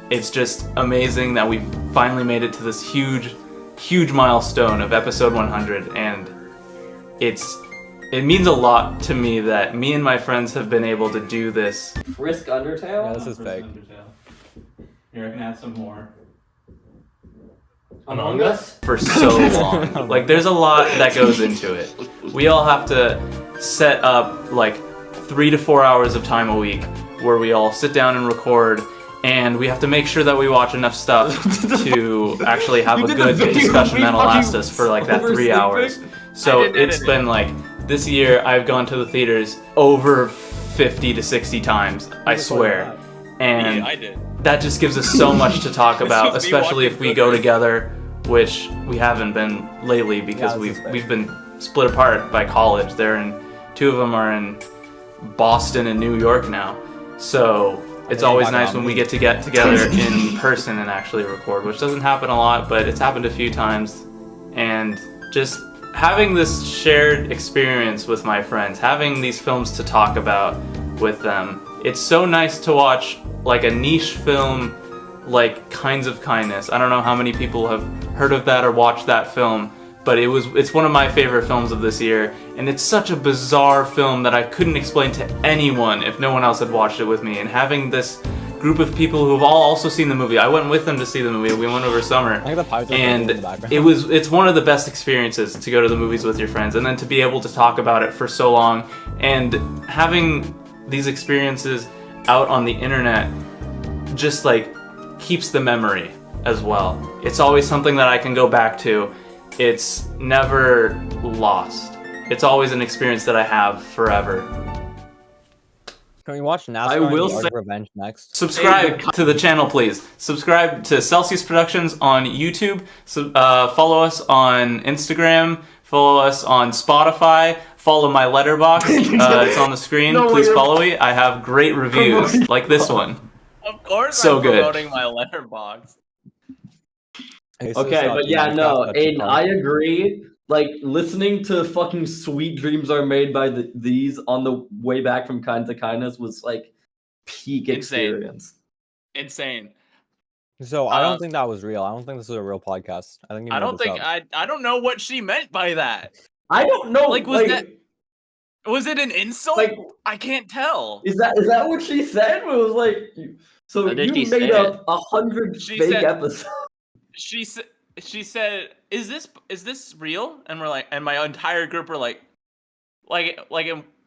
it's just amazing that we finally made it to this huge milestone of episode 100, and it means a lot to me that me and my friends have been able to do this. Frisk Undertale? Yeah, this is fake. Here, I can add some more. Among Us? For so long. Like, there's a lot that goes into it. We all have to set up like 3 to 4 hours of time a week where we all sit down and record, and we have to make sure that we watch enough stuff to actually have You a did the good video discussion we that'll last fucking us for like that 3 oversleeping? hours. So I didn't it's edit been like, this year I've gone to the theaters over 50 to 60 times, I swear. And I did. that just gives us so much to talk This about, was me especially watching if we go footage. together, which we haven't been lately because Yeah, this is we've been split apart by college. Two of them are in Boston and New York now. So it's Yeah, always back nice on when me. we get together in person and actually record, which doesn't happen a lot, but it's happened a few times. And just having this shared experience with my friends, having these films to talk about with them, it's so nice to watch like a niche film like Kinds of Kindness. I don't know how many people have heard of that or watched that film, but it's one of my favorite films of this year, and it's such a bizarre film that I couldn't explain to anyone if no one else had watched it with me. And having this group of people who have all also seen the movie, I went with them to see the movie. We went over summer. I think the pirates are And in the background. it's one of the best experiences to go to the movies with your friends, and then to be able to talk about it for so long, and having these experiences out on the internet just like keeps the memory as well. It's always something that I can go back to. It's never lost. It's always an experience that I have forever. Can we watch NASCAR I and will the Art say- of Revenge next? Subscribe to the channel, please. Subscribe to Celsius Productions on YouTube. Follow us on Instagram. Follow us on Spotify. Follow my letterbox. It's on the screen. No, Please you're- follow me. I have great reviews Promoting- like this one. Of course, So I'm good. promoting my letterbox. Okay, but yeah, no, Aiden, I agree. Like, listening to fucking Sweet Dreams Are Made by these on the way back from Kinds of Kindness was like peak Insane. experience. Insane. So I Uh, don't think that was real. I don't think this is a real podcast. I think you I made don't this think up. I don't know what she meant by that. I don't know. Like, Was it an insult? like I can't tell. is that what she said? It was like, so What did you she made say? up 100 She fake said- episodes. She said, "Is this real?" And we're like, and my entire group were like, like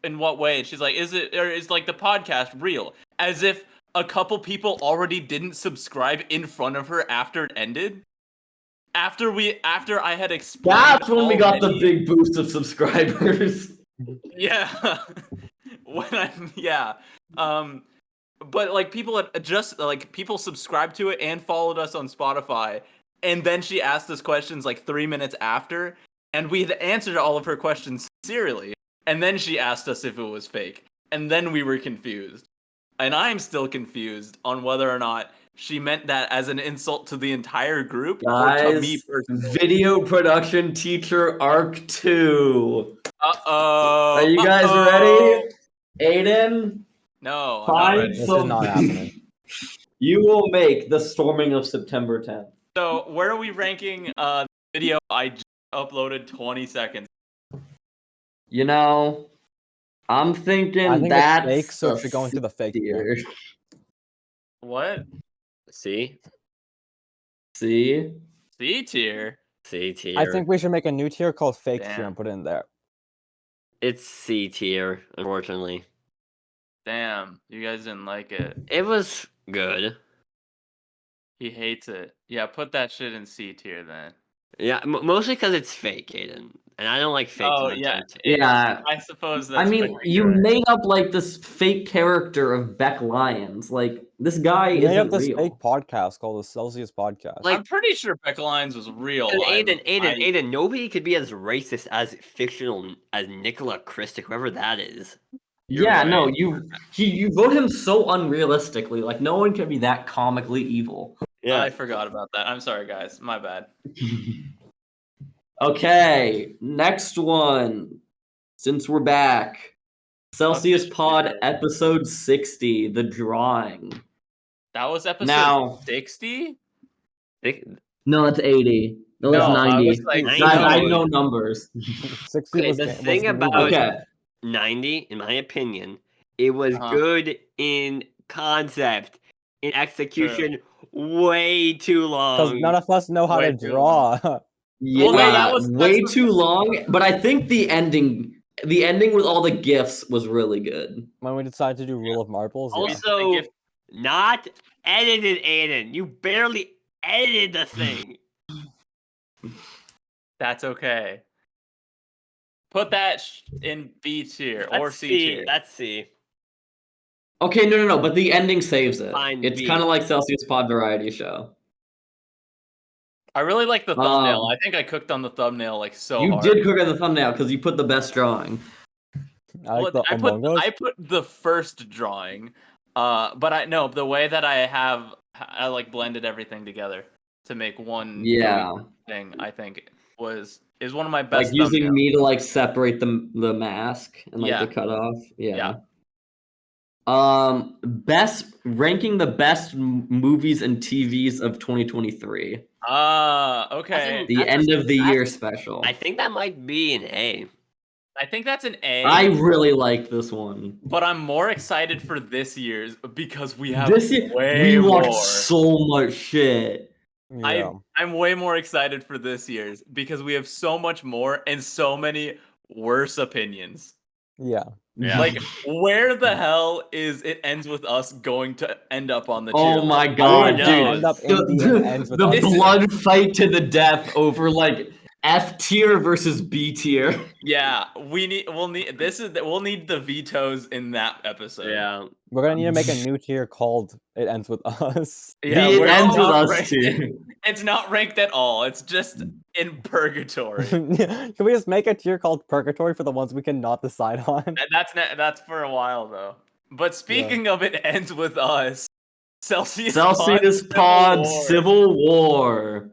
in what way? And she's like, is like the podcast real? As if a couple people already didn't subscribe in front of her after it ended. After I had explained. That's when we got the already- big boost of subscribers. Yeah. But like people had just like people subscribed to it and followed us on Spotify, and then she asked us questions like 3 minutes after, and we had answered all of her questions sincerely, and then she asked us if it was fake, and then we were confused, and I'm still confused on whether or not she meant that as an insult to the entire group or to me Guys, personally. video production teacher arc 2. Uh-oh. Are you guys ready? Aiden, No, I'm not find ready. This is some. not happening. You will make the storming of September 10th. So where are we ranking the video I just uploaded 20 seconds? You know, I'm thinking I think that's it's fake, so a it should go into the fake tier. tier. What? See? See? C tier? C tier. I think we should make a new tier called fake tier Damn. and put it in there. it's C tier, unfortunately. Damn, you guys didn't like it. It was good. He hates it. Yeah, put that shit in C tier then. Yeah, mostly because it's fake, Aiden. And I don't like fake Oh, content. yeah. Yeah. I suppose that's I mean, pretty you good. made up like this fake character of Beck Lyons. Like, this guy We made up isn't this real. fake podcast called the Celsius Podcast. Like- I'm pretty sure Beck Lyons was real. And Aiden, I- Aiden, nobody could be as racist as fictional as Nicola Christic, whoever that is. You're Yeah, right. no, you wrote him so unrealistically. Like, no one can be that comically evil. Yeah. I forgot about that. I'm sorry, guys. My bad. Okay, next one. Since we're back, Celsius Pod episode 60, the drawing. That was episode Now- 60? No, that's 80. No, that's No, I 90. was like, I know numbers. 60 Okay, was the was thing the about- movie. Okay. 90, in my opinion, it was Uh-huh. good in concept. In execution, way too Because long. none of us know how Way to too draw. Yeah, Well, no, that was- way that's- too long, but I think the ending with all the gifts was really good. When we decided to do Rule of Marbles, yeah. Also, If- not edited, Aiden. You barely edited the thing. That's okay. Put that in B tier or That's C C. tier. That's C. Okay, no, but the ending saves it. Fine, It's B. kind of like Celsius Pod variety show. I really like the thumbnail. Um, I think I cooked on the thumbnail like so You hard. did cook at the thumbnail because you put the best drawing. I like Well, the Among Us. I put the first drawing, but I know the way that I like blended everything together to make one Yeah, thing. I think is one of my best. like using thumbnails. me to like separate the mask and like Yeah. the cutoff. Yeah. Yeah. Best ranking the best movies and TVs of 2023. Okay. The That's end of the I- year special. I think that might be an A. I think that's an A. I really like this one. but I'm more excited for this year's because we have This year, way we watched more. so much shit. Yeah. I'm way more excited for this year's because we have so much more and so many worse opinions. Yeah. Like, where the hell is It Ends With Us going to end up on the oh tier my list? god, knows? dude. End up in the ends with the us. blood fight to the death over like F tier versus B tier. Yeah, we'll need the vetoes in that episode. Yeah. We're gonna need to make a new tier called It Ends With Us. Yeah, It we're ends with not us ranked- tier. It's not ranked at all. It's just in purgatory. Can we just make a tier called Purgatory for the ones we cannot decide on? And that's for a while though. But speaking of It Ends With Us, Celsius Celsius Pod Civil War.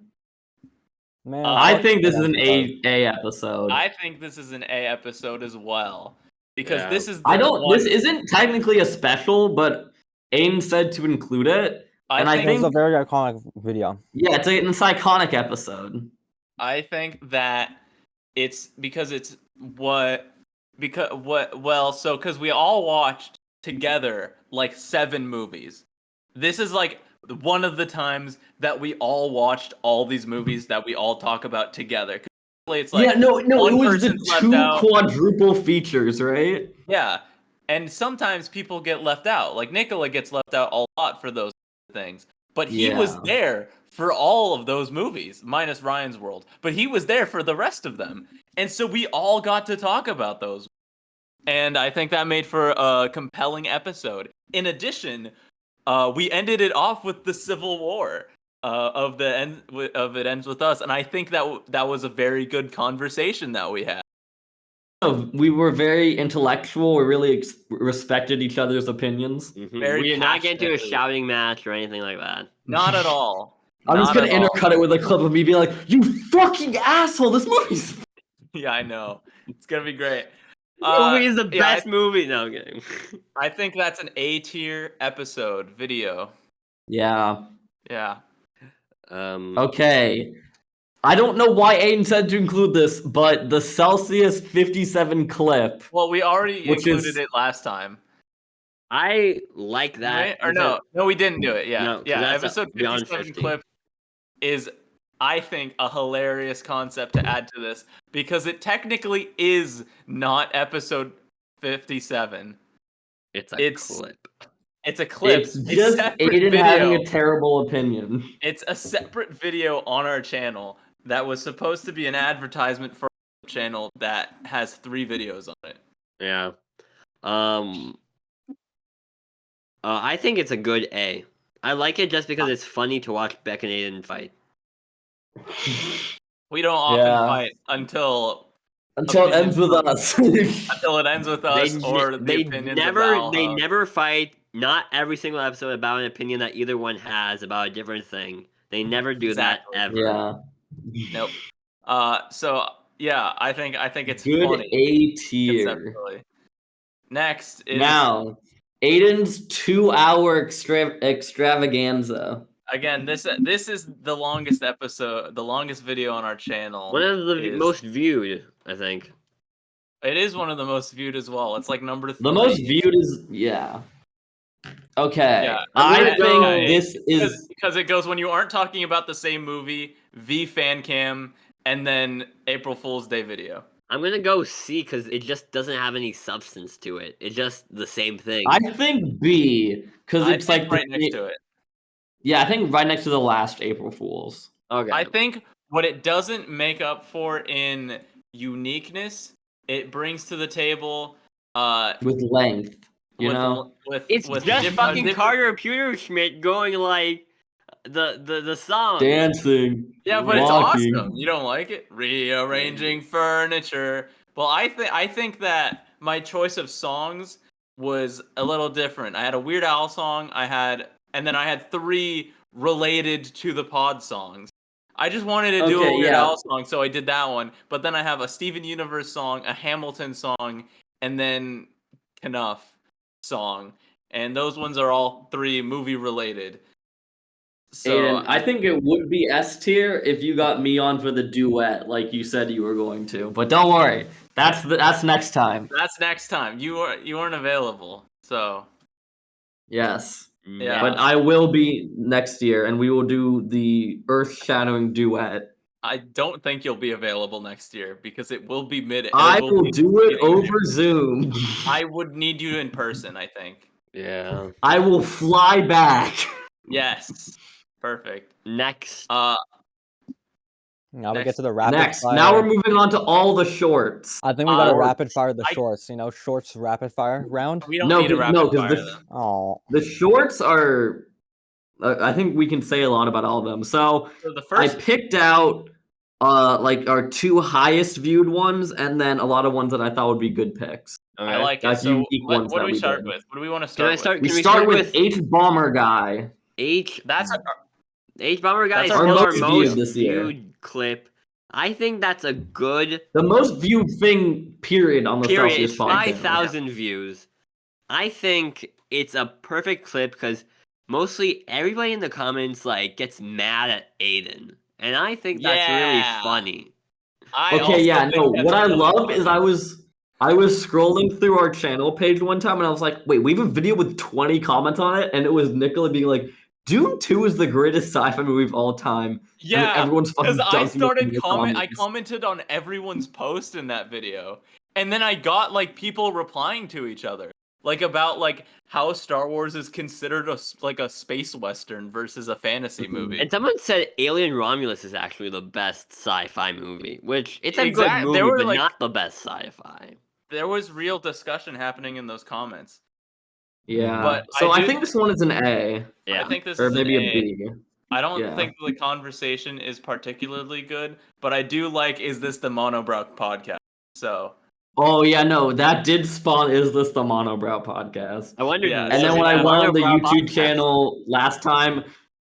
Man, I think this It is an Ends With Us. A episode. I think this is an A episode as well because Yeah. this is. I the don't. one- This isn't technically a special, but Aim said to include it. and I It's think- a very iconic video. Yeah, it's an iconic episode. I think that it's because it's because we all watched together like 7 movies. This is like one of the times that we all watched all these movies that we all talk about together. it's like yeah, no, it one was the person's left 2 out. quadruple features, right? Yeah, and sometimes people get left out. Like Nicola gets left out a lot for those things, but he was Yeah. there for all of those movies, minus Ryan's World. But he was there for the rest of them, and so we all got to talk about those. And I think that made for a compelling episode. In addition, we ended it off with the Civil War of It Ends With Us, and I think that was a very good conversation that we had. We were very intellectual. We really respected each other's opinions. Very We did not get into a passionately. shouting match or anything like that. Not at all. I'm just Not gonna at all. intercut it with a clip of me being like, "You fucking asshole! This movie's." Yeah, I know. It's gonna be great. Movie is the yeah, best movie. No, I'm kidding. I think that's an A tier episode video. Yeah. Yeah. Okay. I don't know why Aiden said to include this, but the Celsius 57 clip. Well, we already Which included is- it last time. I like that. Right? Or no, we didn't do it. Yeah. No, 'cause yeah. that's Episode beyond 57 50. clip is, I think, a hilarious concept to add to this because it technically is not episode 57. It's it's- clip. It's a clip. It's just separate Aiden video. having a terrible opinion. It's a separate video on our channel that was supposed to be an advertisement for our channel that has 3 videos on it. Yeah. I think it's a good A. I like it just because it's funny to watch Beck and Aiden fight. We don't often Yeah. fight until Until it ends with us. it ends with us They, or the they opinions never of they Valhalla. never fight. Not every single episode about an opinion that either one has about a different thing. They never do Exactly. that ever. Yeah. Nope. So yeah, I think it's Good funny A tier. conceptually. Next is Now, Aiden's 2-hour extravaganza. again this is the longest episode, the longest video on our channel. One of the is- most viewed, I think. It is one of the most viewed as well. It's like number 3. The most viewed is yeah. Okay. Yeah, I I'm think gonna go- this is because it goes when you aren't talking about the same movie, V fan cam, and then April Fool's Day video. I'm gonna go C because it just doesn't have any substance to it. It's just the same thing. I think B because I it's think like right next to it. Yeah, I think right next to the last April Fools. Okay. I think what it doesn't make up for in uniqueness, it brings to the table With length. You with, know? with it's with just diff- fucking different- Carter Pewterschmidt going like the song. Dancing. Yeah, but walking. it's awesome. You don't like it? Rearranging furniture. Well, I think that my choice of songs was a little different. I had a Weird Al song, and then I had 3 related to the pod songs. I just wanted to do a Okay, Weird yeah. Al song, so I did that one. But then I have a Steven Universe song, a Hamilton song, and then Knuff song. And those ones are all 3 movie related. So Aiden, I think it would be S tier if you got me on for the duet like you said you were going to. But don't worry. That's next time. that's next time. You weren't available. So Yes. Yeah. But I will be next year and we will do the earth-shattering duet. I don't think you'll be available next year because it will be mid. I will will be do it beginning of over Zoom. I would need you in person, I think. Yeah. I will fly back. Yes. Perfect. Next. Now we Next- get to the rapid Next. fire. Now we're moving on to all the shorts. I think we got to Uh, rapid fire the I- shorts. Shorts rapid fire round. We don't No, need a 'cause- rapid no, 'cause fire the- then. Oh, The shorts are I think we can say a lot about all of them. So So the I first picked out like our 2 highest viewed ones and then a lot of ones that I thought would be good picks. I Okay. like it. That's So unique what ones do that we we start did. with? What do we want to Can start I with? start? We Can start with H Bomber Guy. H That's H Bomber Guy is That's our still our most viewed most this year. viewed clip. I think that's a good The most viewed thing period on the period. Celsius It's Pod channel. 5,000 views. I think it's a perfect clip because mostly everybody in the comments like gets mad at Aiden, and I think that's Yeah. really funny. I also Okay, yeah, think no. that's What I really love funny. is I was scrolling through our channel page one time and I was like, wait, we have a video with 20 comments on it, and it was Nicola being like, Dune 2 is the greatest sci-fi movie of all time. and Yeah, everyone's fucking because I dunking it in started the I comments. commented on everyone's post in that video, and then I got like people replying to each other, like about like how Star Wars is considered like a space western versus a fantasy Mhm. movie. And someone said Alien Romulus is actually the best sci-fi movie, which it's a good Exact- movie, they were, but like- not the best sci-fi. There was real discussion happening in those comments. Yeah. But So I I do- think this one is an A. Yeah. I think this Or is maybe an a A. B. I don't Yeah. think the conversation is particularly good, but I do like is this the Monobrow podcast? So Oh yeah, no, that did spawn Is This the Monobrow podcast? I wondered. Yeah, And so then when yeah, I went on the Monobrow YouTube podcast. channel last time,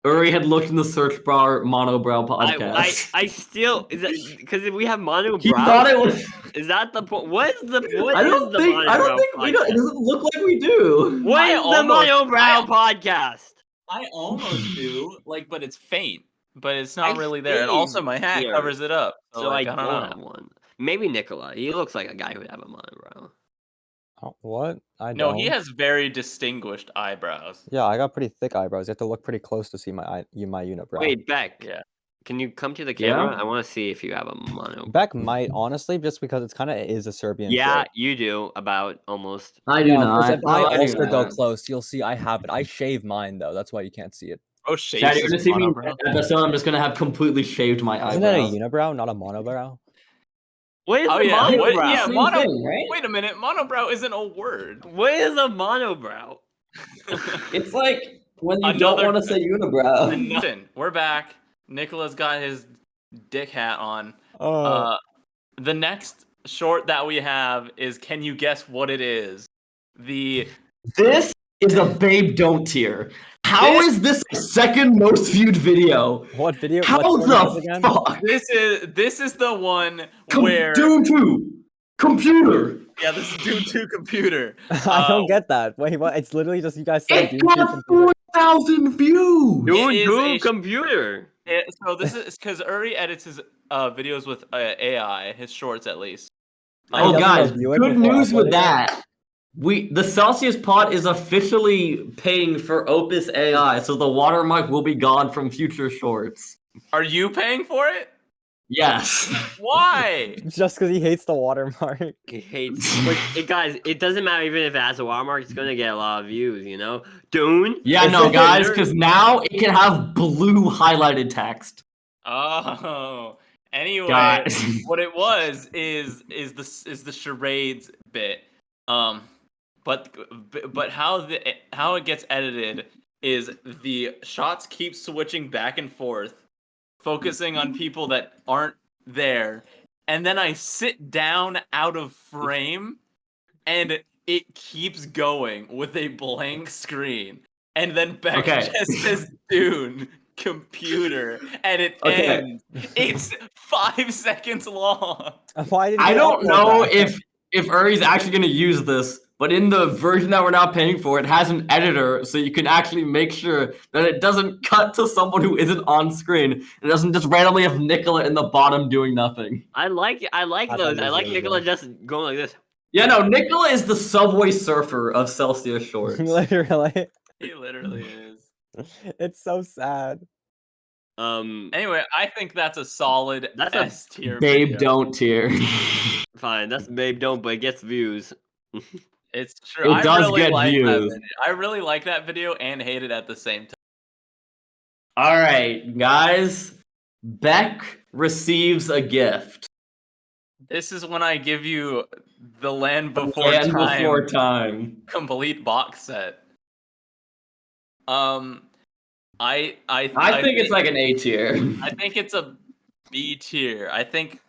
Uri had looked in the search bar Monobrow podcast. I still is that because we have mono he brow. thought it was. Is that the point? What is the what I is don't the think. I don't monobrow think we don't. It podcast? doesn't look like we do. What I is the almost- monobrow podcast? I almost do, like, but it's faint. But it's not I really there. And also my hat here, covers it up. So, So like, I I don't don't know. have one. Maybe Nicola. He looks like a guy who would have a monobrow. Oh, what? I No, don't. he has very distinguished eyebrows. Yeah, I got pretty thick eyebrows. You have to look pretty close to see my unibrow. Wait, Beck. Yeah. Can you come to the Yeah? camera? I want to see if you have a mono. Beck might honestly, just because it's kind of is a Serbian. Yeah, trait. you do. About almost. I do Yeah, not. because if I No, do also go not. close, you'll see I have it. I shave mine though. That's why you can't see it. Oh, shapes Chad, you're gonna is see me in monobrow. the episode. I'm just gonna have completely shaved my eyebrows. Isn't that a unibrow, not a monobrow? What is Oh, a yeah. What, monobrow? yeah, Same mono. thing, right? Wait a minute. Monobrow isn't a word. What is a monobrow? It's like when you don't Another- want to say unibrow. And listen, we're back. Nicola's got his dick hat on. Oh, The next short that we have is Can You Guess What It Is? The This is a Babe Don't tier. How is this the second most viewed video? what video? How what one was it the again? fuck? this is the one where Dune 2 computer. yeah, this is Dune 2 computer. I don't get that. Wait, what? It's literally just you guys said. It got 4,000 views. It is Dude, a- computer. So this is because Uri edits his videos with AI, his shorts at least. I Oh, doesn't guys, review it good before news with uploading it? that. The Celsius Pod is officially paying for Opus AI, so the watermark will be gone from future shorts. Are you paying for it? Yes. Why? Just because he hates the watermark. He hates. But guys, it doesn't matter even if it has a watermark. It's gonna get a lot of views. You know, Dune. Yeah, Is no, it guys, nerd? because now it can have blue highlighted text. Oh. Anyway, Guys. what it was is the charades bit. But how it gets edited is the shots keep switching back and forth, focusing on people that aren't there, and then I sit down out of frame, and it keeps going with a blank screen, and then Beck Okay. just says Dune computer, and it Okay. ends. It's 5 seconds long. Why did I you don't upload know that? if Uri's actually going to use this, but in the version that we're now paying for, it has an editor, so you can actually make sure that it doesn't cut to someone who isn't on screen. It doesn't just randomly have Nicola in the bottom doing nothing. I like I those. thought I that like was Nicola good. just going like this. Yeah, no, Nicola is the Subway Surfer of Celsius shorts. Literally, He literally is. it's so sad. Anyway, I think that's a solid That's a S tier. Babe, video. don't tier. Fine, that's Babe Don't, but it gets views. It's true. It I does really get like that views. video. I really like that video and hate it at the same time. All right, guys. Beck receives a gift. This is when I give you the Land Before And Time before time. complete box set. I think it's like an A tier. I think it's a B tier. I think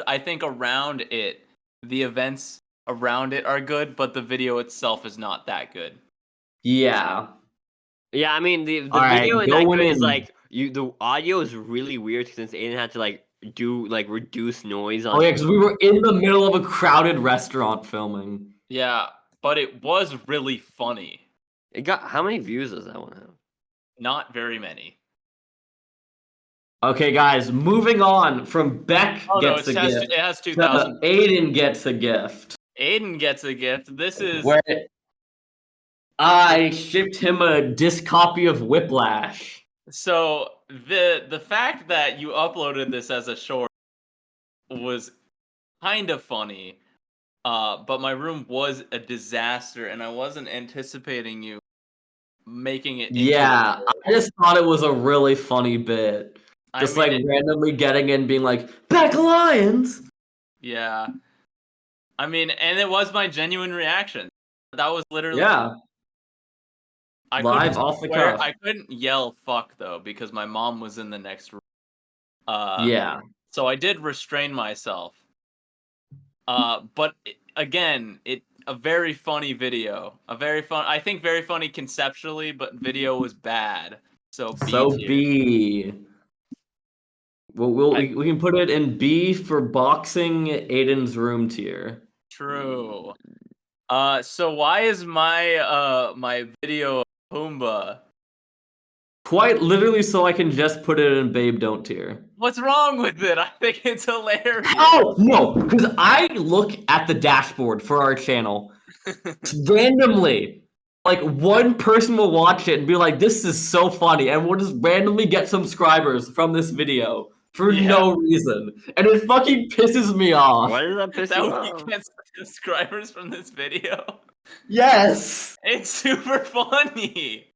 I think around it, the events around it are good, but the video itself is not that good. Yeah. Yeah, I mean the All right, video in that going clip is in. like the audio is really weird since Aiden had to like do like reduce noise on. Oh yeah, because we were in the middle of a crowded restaurant filming. Yeah, but it was really funny. It got how many views does that one have? Not very many. Okay, guys, moving on from Beck Oh no, gets it a has, gift it has to 2,000. Aiden gets a gift. Aiden gets a gift. This is Where I shipped him a disc copy of Whiplash. So the fact that you uploaded this as a short was kind of funny. But my room was a disaster, and I wasn't anticipating you making it. Into a Yeah, short. I just thought it was a really funny bit. I Just mean, like randomly getting in, being like, "Back Lions!" yeah. I mean, and it was my genuine reaction. That was literally Yeah, I live couldn't off the swear- cuff. I couldn't yell "fuck" though because my mom was in the next room. Yeah. So I did restrain myself. But again, a very funny video. I think very funny conceptually, but video was bad. So B So tier. B. We can put it in B for boxing Aiden's room tier. True. So why is my my video Pumbaa? Quite literally, so I can just put it in Babe Don't tier. What's wrong with it? I think it's hilarious. Oh no, because I look at the dashboard for our channel randomly. Like one person will watch it and be like, "This is so funny," and we'll just randomly get subscribers from this video for Yeah. no reason, and it fucking pisses me off. Why does that piss That you we off? get subscribers from this video. Yes. It's super funny.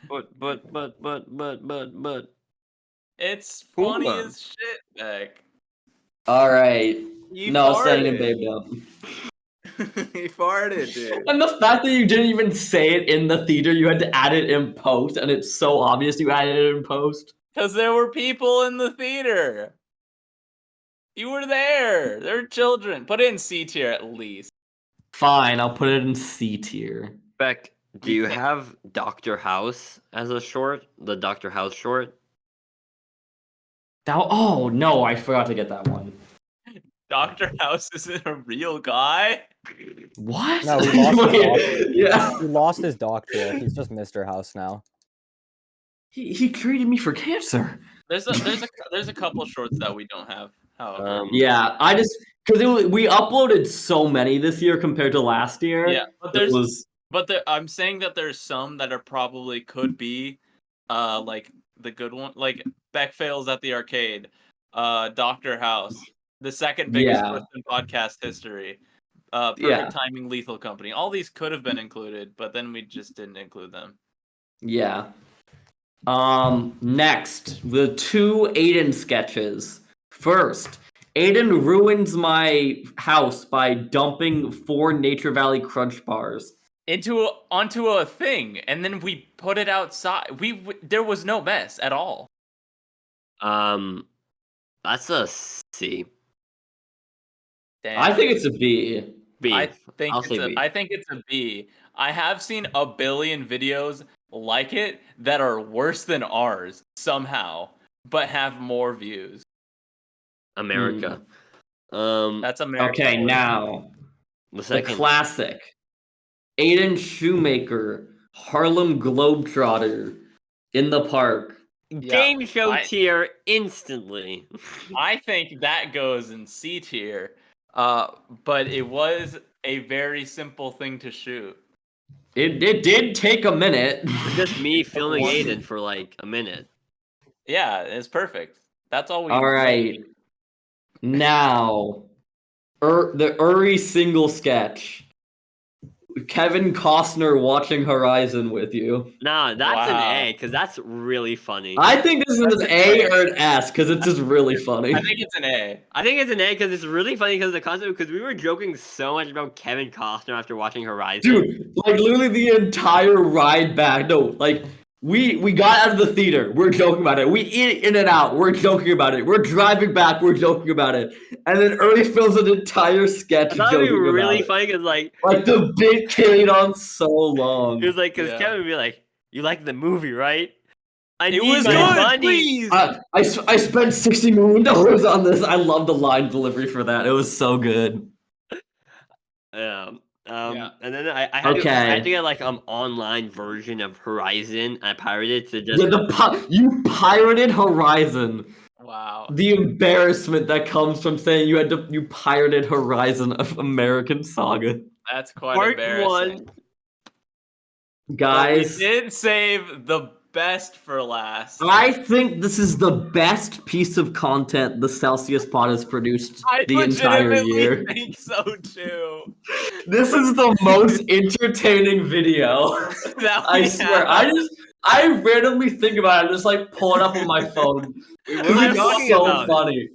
But. It's funny Pumbaa. as shit, Beck. All right. You No, setting in farted. Babe Don't. He farted, dude. And the fact that you didn't even say it in the theater, you had to add it in post, and it's so obvious you added it in post. Because there were people in the theater. You were there. There were children. Put it in C tier at least. Fine, I'll put it in C tier. Beck, do you have Doctor House as a short? The Doctor House short? Oh no, I forgot to get that one. Dr. House isn't a real guy. What? No, we lost his Wait, yeah. He lost his doctorate. He's just Mr. House now. He treated me for cancer. There's a couple shorts that we don't have. However, Yeah, I just because we uploaded so many this year compared to last year. yeah, but it there's was I'm saying that there's some that are probably could be, like the good one, like Beck Fails at the Arcade, Doctor House, the second biggest Yeah. twist in podcast history, Perfect Yeah. Timing, Lethal Company. All these could have been included, but then we just didn't include them. yeah. Next, the 2 Aiden sketches. First, Aiden ruins my house by dumping 4 Nature Valley Crunch bars. Onto a thing, and then we put it outside. There was no mess at all. That's a C. Damn. I think it's a B. B. I think I'll it's say a, B. I think it's a B. I have seen a billion videos like it that are worse than ours somehow, but have more views. America. That's America. Okay, now The the second. classic. Aiden Shoemaker, Harlem Globetrotter, in the park. Game show I- tier instantly. I think that goes in C tier. But it was a very simple thing to shoot. It did take a minute. It's just me filming Aiden for like a minute. Yeah, it's perfect. That's all we. All right. Now, the Uri single sketch. Kevin Costner watching Horizon with you. Nah, that's Wow. an A because that's really funny. I think this is an A or an S because it's just really funny. I think it's an A. I think it's an A because it's really funny because of the concept. Because we were joking so much about Kevin Costner after watching Horizon. Dude, like literally the entire ride back. No, like we got out of the theater. We're joking about it. We eat in and out. We're joking about it. We're driving back. We're joking about it. And then Ernie films an entire sketch I thought it'd joking be really about it. funny because like Like the bit carried on so long. it was like because Yeah. Kevin would be like, "You like the movie, right? I It need was my good. money." Please. I spent $60 million on this. I love the line delivery for that. It was so good. Yeah. And then I had, to, I Okay. had to get like online version of Horizon. I pirated it to just Yeah, you pirated Horizon. Wow. The embarrassment that comes from saying you pirated Horizon of American Saga. That's quite part embarrassing. one. Guys, we did save the best for last. I think this is the best piece of content the Celsius Pod has produced I the entire legitimately year. think so too. This is the most entertaining video. That I we swear. have. I randomly think about it. I'm just like pulling up on my phone. Wait, what Because are we it's talking so about? funny.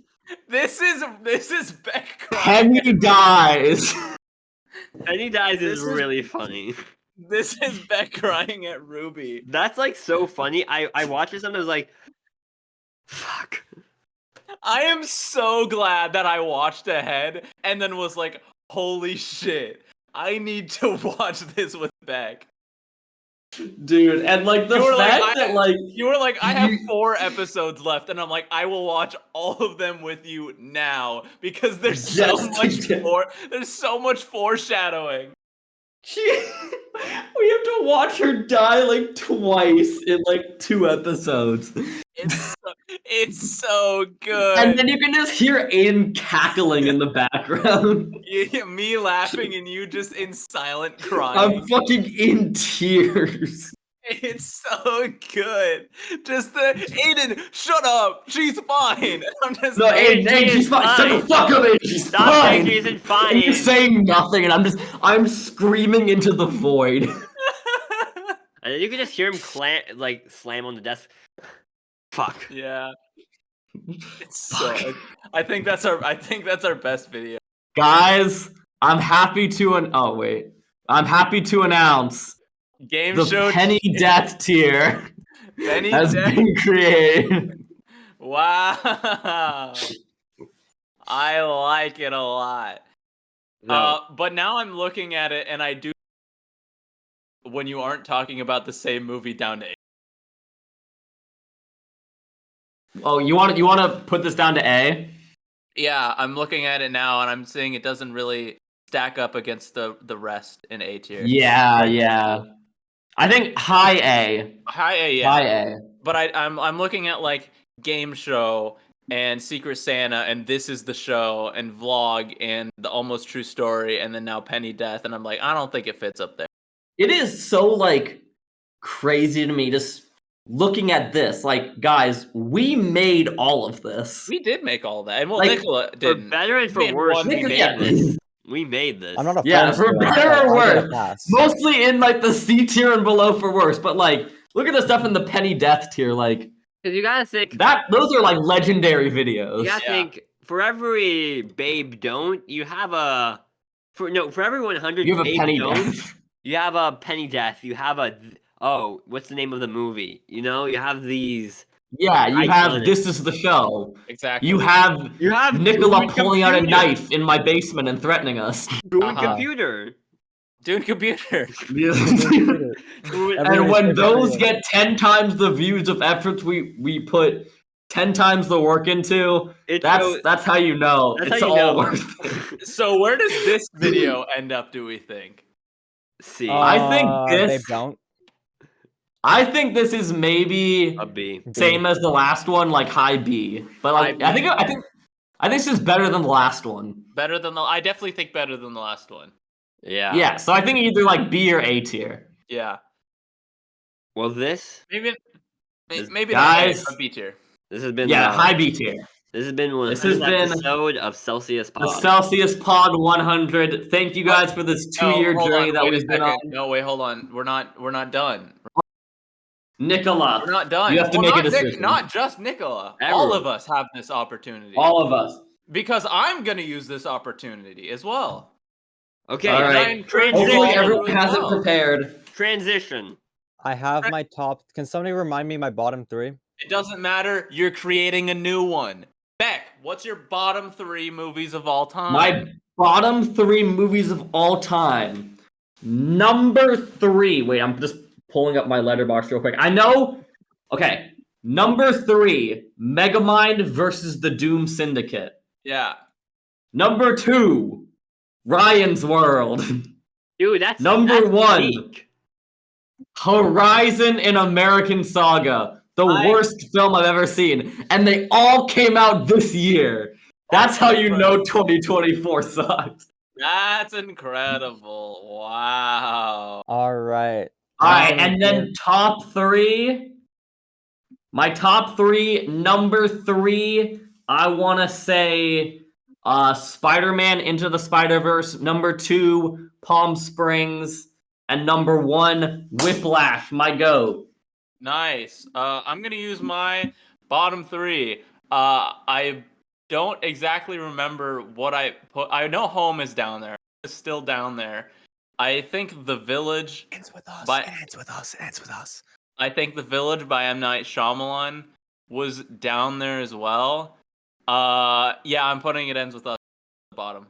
This is Beck crying. Penny dies. Penny Dies This is is- really funny. This is Beck crying at Ruby. That's like so funny. I watched this and I was like, fuck. I am so glad that I watched ahead and then was like, holy shit, I need to watch this with Beck. Dude, and like the You were like, fact that like You were like, I have You- 4 episodes left, and I'm like, I will watch all of them with you now because there's so Yes, much yeah. there's so much foreshadowing. we have to watch her die like twice in like 2 episodes. It's so good. And then you can just hear Aiden cackling in the background. Me laughing and you just in silent crying. I'm fucking in tears. It's so good. Just the Aiden, shut up. She's fine. I'm just No, Aiden, she's fine. Shut the fuck up, Aiden. She's Stop saying fine. she isn't And fine. you're saying nothing, and I'm screaming into the void. And then you can just hear him slam on the desk. Fuck. Yeah. It's so I think that's our best video. Guys, I'm happy to I'm happy to announce Game the show Penny Death tier Penny has Death. been created. Wow. I like it a lot. No. But now I'm looking at it and I do when you aren't talking about the same movie down to 8. Oh, you want to put this down to A? Yeah, I'm looking at it now and I'm seeing it doesn't really stack up against the rest in A tier. Yeah. I think high A. High A, yeah. High A. But I'm looking at like Game Show and Secret Santa and This Is the Show and Vlog and The Almost True Story and then now Penny Death and I'm like, I don't think it fits up there. It is so like crazy to me just looking at this. Like, guys, we made all of this. We did make all that. And well, Like, Nicola For didn't. better and for made worse, one we video. made Yeah. this. We made this. I'm not a Yeah, fan for of it, better but or I'll get a worse. pass. Mostly in like the C tier and below for worse, but like look at the stuff in the Penny Death tier. Like Because you gotta think. those are like legendary videos. You gotta Yeah. think. For every Babe Don't, you have a. For every 100 You have a Babe Penny Don't, Death. you have a Penny Death. You have a. Oh, what's the name of the movie? You know, you have these. Yeah, you have Iconic. This Is the Show. Exactly. You have You have Nicola Dune pulling out a Computer. knife in my basement and threatening us. Dune Uh-huh. Computer. Dune Computer. Dune- And Everyone when says those everyone. get 10 times the views of efforts we put 10 times the work into, It that's shows- how you know that's it's how you all know. worth it. So where does this video end up, do we think? See, I think They this- don't. I think this is maybe a B. same as the last one, like high B. But like High I think this is better than the last one. Better than I definitely think better than the last one. Yeah. Yeah, so I think either like B or A tier. Yeah. Well, this Maybe This- maybe Guys. not A, but B tier. has been Yeah, high B tier. This has been one This has been episode of Celsius The Pod. Celsius Pod 100. Thank you guys for this 2-year hold journey on, that wait a we've been on. second. No, wait, hold on. We're not done. Nicola, We're not done. You have to Well, make a not Nick- decision. not just Nicola. All Everyone. of us have this opportunity. all of us. Because I'm gonna use this opportunity as well. Okay, All And right. I encourage you Hopefully all to everyone do as has it well. prepared. transition. I have my top. Can somebody remind me my bottom 3? It doesn't matter. You're creating a new one. Beck, what's your bottom 3 movies of all time? My bottom 3 movies of all time. Number 3. Wait, I'm just pulling up my letterbox real quick. I know. Okay. Number 3, Megamind versus the Doom Syndicate. Yeah. Number 2, Ryan's World. Dude, that's Number that's 1. unique. Horizon and American Saga. The I- worst film I've ever seen. And they all came out this year. That's how you know 2024 sucks. That's incredible. Wow. All right. All I'm right, gonna and then give- top three. My top three, number three, I want to say Spider-Man Into the Spider-Verse. Number two, Palm Springs. And number one, Whiplash, my goat. Nice. I'm gonna use my bottom three. I don't exactly remember what I put. I know Home is down there. It's still down there. I think The Village. Ends with us. But- It ends with us. It ends with us. I think The Village by M. Night Shyamalan was down there as well. Yeah, I'm putting It Ends with Us at the bottom.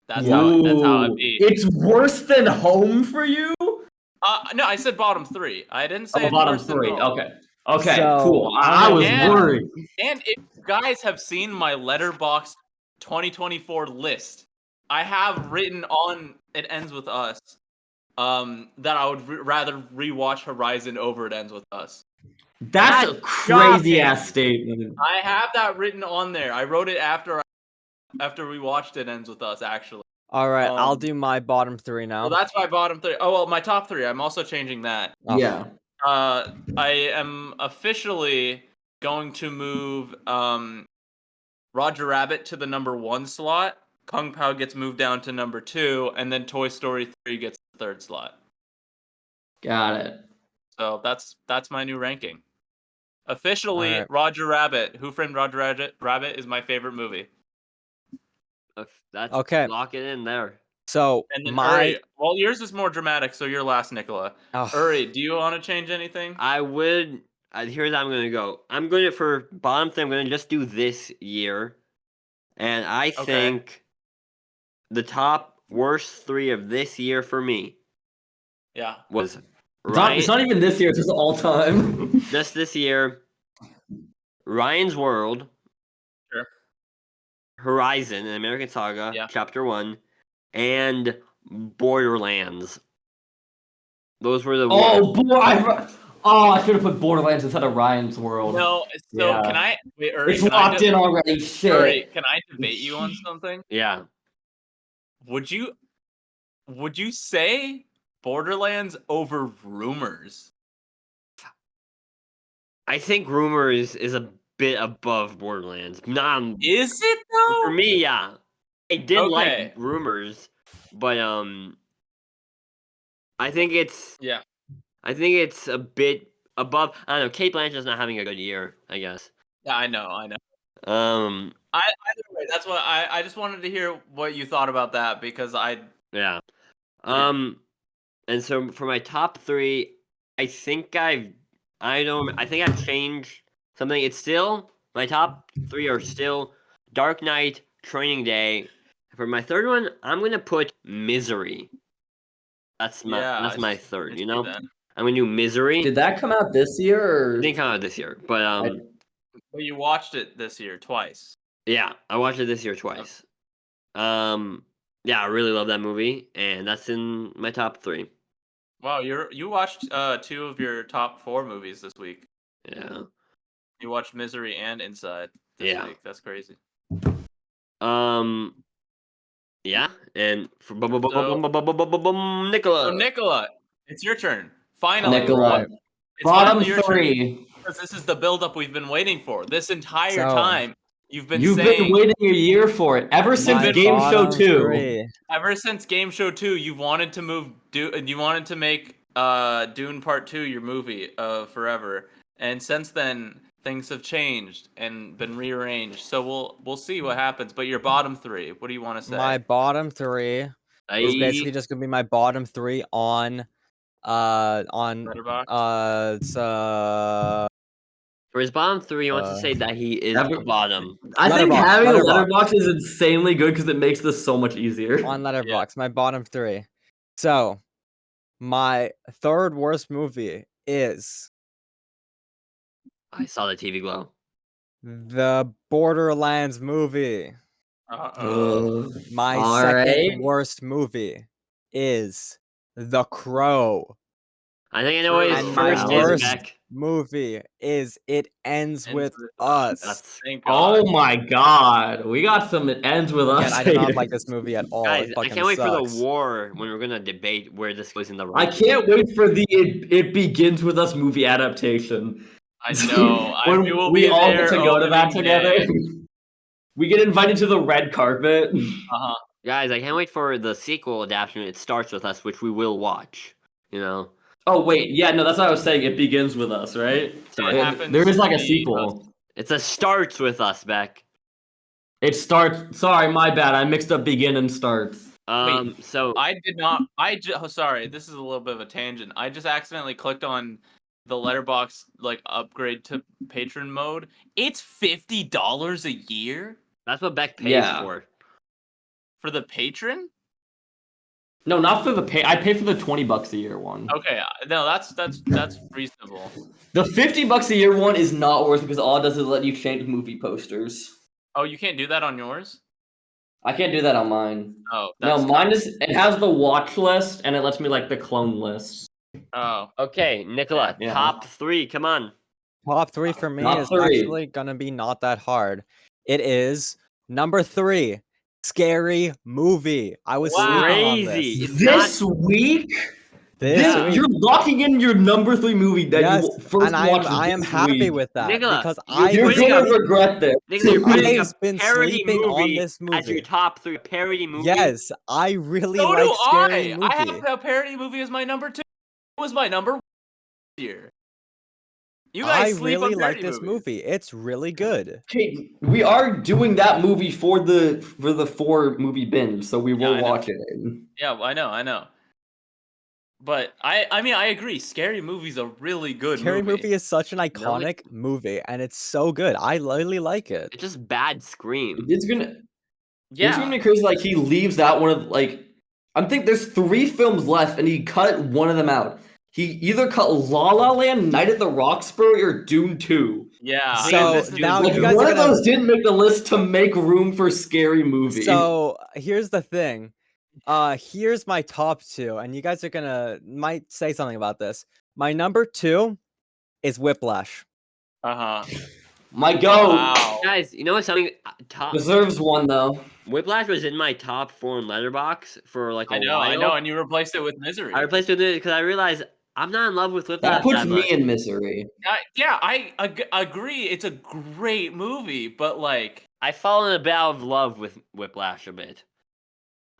That's how it Ooh, be. It's worse than Home for you? No, I said bottom three. I didn't say Oh, it's bottom worse than three. Home. Okay. Okay, So, cool. I'm I was gonna- worried. And if you guys have seen my Letterboxd 2024 list, I have written on It Ends with Us that I would rather rewatch Horizon over It Ends with Us. That's a That's crazy ass shocking. statement. I have that written on there. I wrote it after we watched It Ends with Us, actually. All right, I'll Um, do my bottom three now. Well, that's my bottom three. Oh, well, my top three. I'm also changing that. Oh. Yeah. I am officially going to move Roger Rabbit to the number one slot. Kung Pao gets moved down to number two, and then Toy Story 3 gets the third slot. Got it. So that's my new ranking. Officially, Alright. Roger Rabbit. Who Framed Roger Rabbit is my favorite movie. That's Okay. Lock it in there. So And then my Uri, well, yours is more dramatic, so you're last, Nicola. Ugh. Uri, do you want to change anything? I would. Here's how I'm gonna go. I'm going to for bottom three. I'm gonna just do this year, and I Okay. think the top worst three of this year for me Yeah. was It's not even this year, it's just all time. just this year. Ryan's World, Sure. Horizon, an American Saga, Yeah. Chapter 1, and Borderlands. Those were the Oh, boy. I should have put Borderlands instead of Ryan's World. No, so Yeah. can I wait, Uri, It's can I locked in already. Shit. Uri, can I debate you on something? Yeah. Would you say Borderlands over Rumors? I think Rumors is a bit above Borderlands. Not Is it though? for me, yeah. I did Okay. like Rumors, but I think it's Yeah. I think it's a bit above. I don't know. Kate Blanchett's not having a good year, I guess. Yeah, I know. Um, Either way, that's what I just wanted to hear what you thought about that because yeah. And so for my top three, I think I've changed something. It's still my top three are still Dark Knight, Training Day. For my third one, I'm gonna put Misery. That's my third. I You see know, that. I'm gonna do Misery. Did that come out this year? Or... It didn't come out this year, but But you watched it this year twice. yeah, I watched it this year twice. Yeah, I really love that movie, and that's in my top three. Wow, you watched two of your top four movies this week. Yeah. You watched Misery and Inside this Yeah. week. That's crazy. Yeah, and for So Nicola. Nicola, it's your turn. Finally, Nicola. It's Bottom finally your turn, three. because this is the buildup we've been waiting for. This entire So, time, you've been You've saying been waiting a year for it. Ever since my Game Show bottom 2. three. ever since Game Show 2, you've wanted to you wanted to make Dune Part 2 your movie forever. And since then, things have changed and been rearranged. So we'll see what happens. But your bottom three, what do you want to say? My bottom three is basically just gonna be my bottom three on Letterboxd? For his bottom three, he wants to say that he is Ever- the bottom. I think Letterboxd, having a Letterboxd. letterbox is insanely good because it makes this so much easier. on Letterboxd, my bottom three. So my third worst movie is I saw the TV glow. the Borderlands movie. Uh-oh. My Alright. second worst movie is The Crow. I think I know what his And my first worst- is, Beck. movie is It Ends Ends With With Us. That's Thank God. Oh my god, we got some It Ends With Again, Us. I do not haters. like this movie at all. guys. It I fucking can't wait for sucks. the war when we're gonna debate where this goes in the. I can't wait for the It Begins With Us movie adaptation. I know. when we will we be all there get to go to that opening together. day. We get invited to the red carpet. Uh-huh. Guys, I can't wait for the sequel adaptation. It starts with us, which we will watch. You know. Oh wait, yeah, no, that's what I was saying. It begins with us, right? So It it- happens there is to like a be sequel. it's a starts with us, Beck. It starts. Sorry, my bad. I mixed up begin and starts. So I did not. Sorry, this is a little bit of a tangent. I just accidentally clicked on the Letterbox like upgrade to patron mode. It's $50 a year that's what Beck pays Yeah. for the patron. No, not for the pay. I pay for the $20 a year one. Okay, no, that's reasonable. The $50 a year one is not worth it because all it does is let you change movie posters. Oh, you can't do that on yours. I can't do that on mine. Oh, No, that's mine is. It has the watch list and it lets me like the clone list. Oh, Okay, Nicola, Yeah. top 3. Come on. Top 3 for me Top is 3. actually gonna be not that hard. It is number 3, Scary Movie. I was Wow. sleeping on Crazy. this. It's This week, This week. you're locking in your number 3 movie that Yes, you first and watched. I am this happy week. with that Nicola, because you're You're putting gonna up- regret this. Nicola, you're putting I've a been parody sleeping on movie this as your movie. top 3 parody movie. Yes, I really so like do Scary I. Movie. I have a parody movie as my number 2. It was my number 1 year. You guys I sleep really on like parody this movies. movie. It's really good. Okay, we are doing that movie for the 4 movie binge, so we Yeah, will I know. watch it. Yeah, I know. But I mean, I agree. Scary Movie's a really good Scary movie. Movie is such an iconic movie, and it's so good. I really like it. It's just bad Scream. It's gonna Yeah. be crazy. Like he leaves out one of I think there's 3 films left, and he cut one of them out. He either cut La La Land, Night at the Roxbury, or Dune 2. Yeah. So, this is now good. you guys one are of gonna- those didn't make the list to make room for Scary Movie. So here's the thing. Here's my top 2, and you guys are gonna might say something about this. My number 2 is Whiplash. Uh-huh. my goat Wow. Guys, you know what's something top deserves one though. Whiplash was in my top 4 in Letterbox for like a I know, while. and you replaced it with Misery. I replaced it because I realized I'm not in love with Whiplash That puts that me much. in misery. Yeah, I agree. It's a great movie, but like, I've fallen a bit out of love with Whiplash a bit.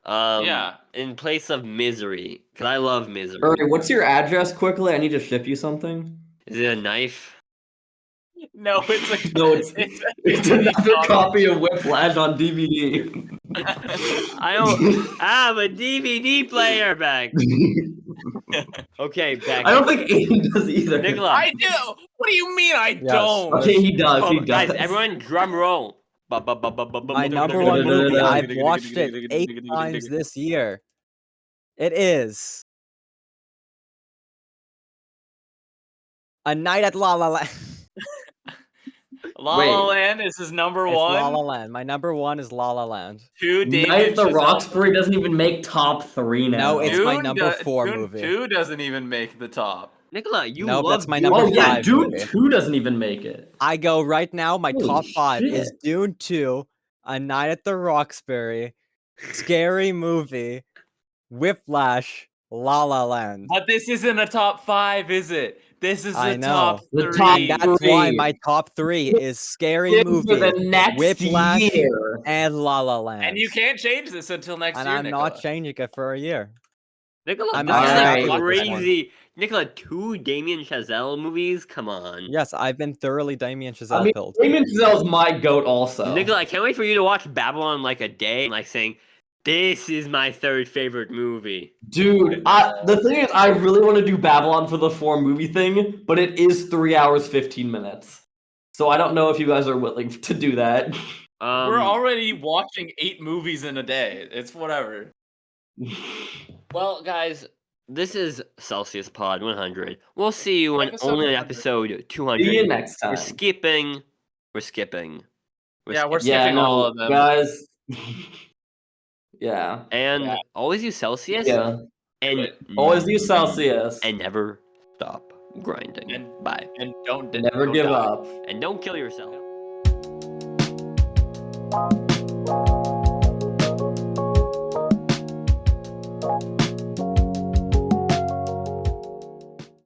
Yeah. In place of Misery, because I love Misery. Uri, what's your address quickly? I need to ship you something. Is it a knife? no, it's a No, it's it's another copy of Whiplash on DVD. I don't have a DVD player back. Okay, back. I don't think Aiden does either. Nicola. I do. What do you mean I Yes. don't? Okay, he does. He does. Guys, everyone, drum roll. My number 1 movie. I've watched it 8 times this year. It is A Night at La La Land. La Wait. La Land is his number It's one. La La Land. My number 1 is La La Land. 2, Damien Night at the Chazelle. Roxbury doesn't even make top 3 now. No, it's my Dune number do- 4 Dune movie. 2 doesn't even make the top. Nicola, you Nope, love that's my Dune. number Oh yeah, 5 Dune movie. 2 doesn't even make it. I go right now. My Holy top 5 is shit. Dune 2, A Night at the Roxbury, Scary Movie, Whiplash, La La Land. But this isn't a top 5, is it? This is I a know. top The 3. top And that's why 3. my top 3 is Scary For Movie the next Whiplash, year. and La La Land. And you can't change this until next And year, I'm Nicola. not changing it for a year. Nicola, I'm this not is happy like with this one. crazy. Nicola, 2 Damien Chazelle movies? Come on. Yes, I've been thoroughly Damien Chazelle I mean, pilled. Damien Chazelle's my goat also. Nicola, I can't wait for you to watch Babylon like a day and like saying, this is my 3rd favorite movie. Dude, the thing is, I really want to do Babylon for the 4 movie thing, but it is 3 hours 15 minutes. So I don't know if you guys are willing to do that. We're already watching 8 movies in a day. It's whatever. Well, guys, this is Celsius Pod 100. We'll see you on Episode only 100. episode 200. See you next We're time. skipping. We're skipping. Yeah, we're Yeah, skipping all no, of them. guys. Yeah. And Yeah. always use Celsius. Yeah. And Always use Celsius. and never stop grinding. And- Bye. And don't Never don't give die. up. And don't kill yourself.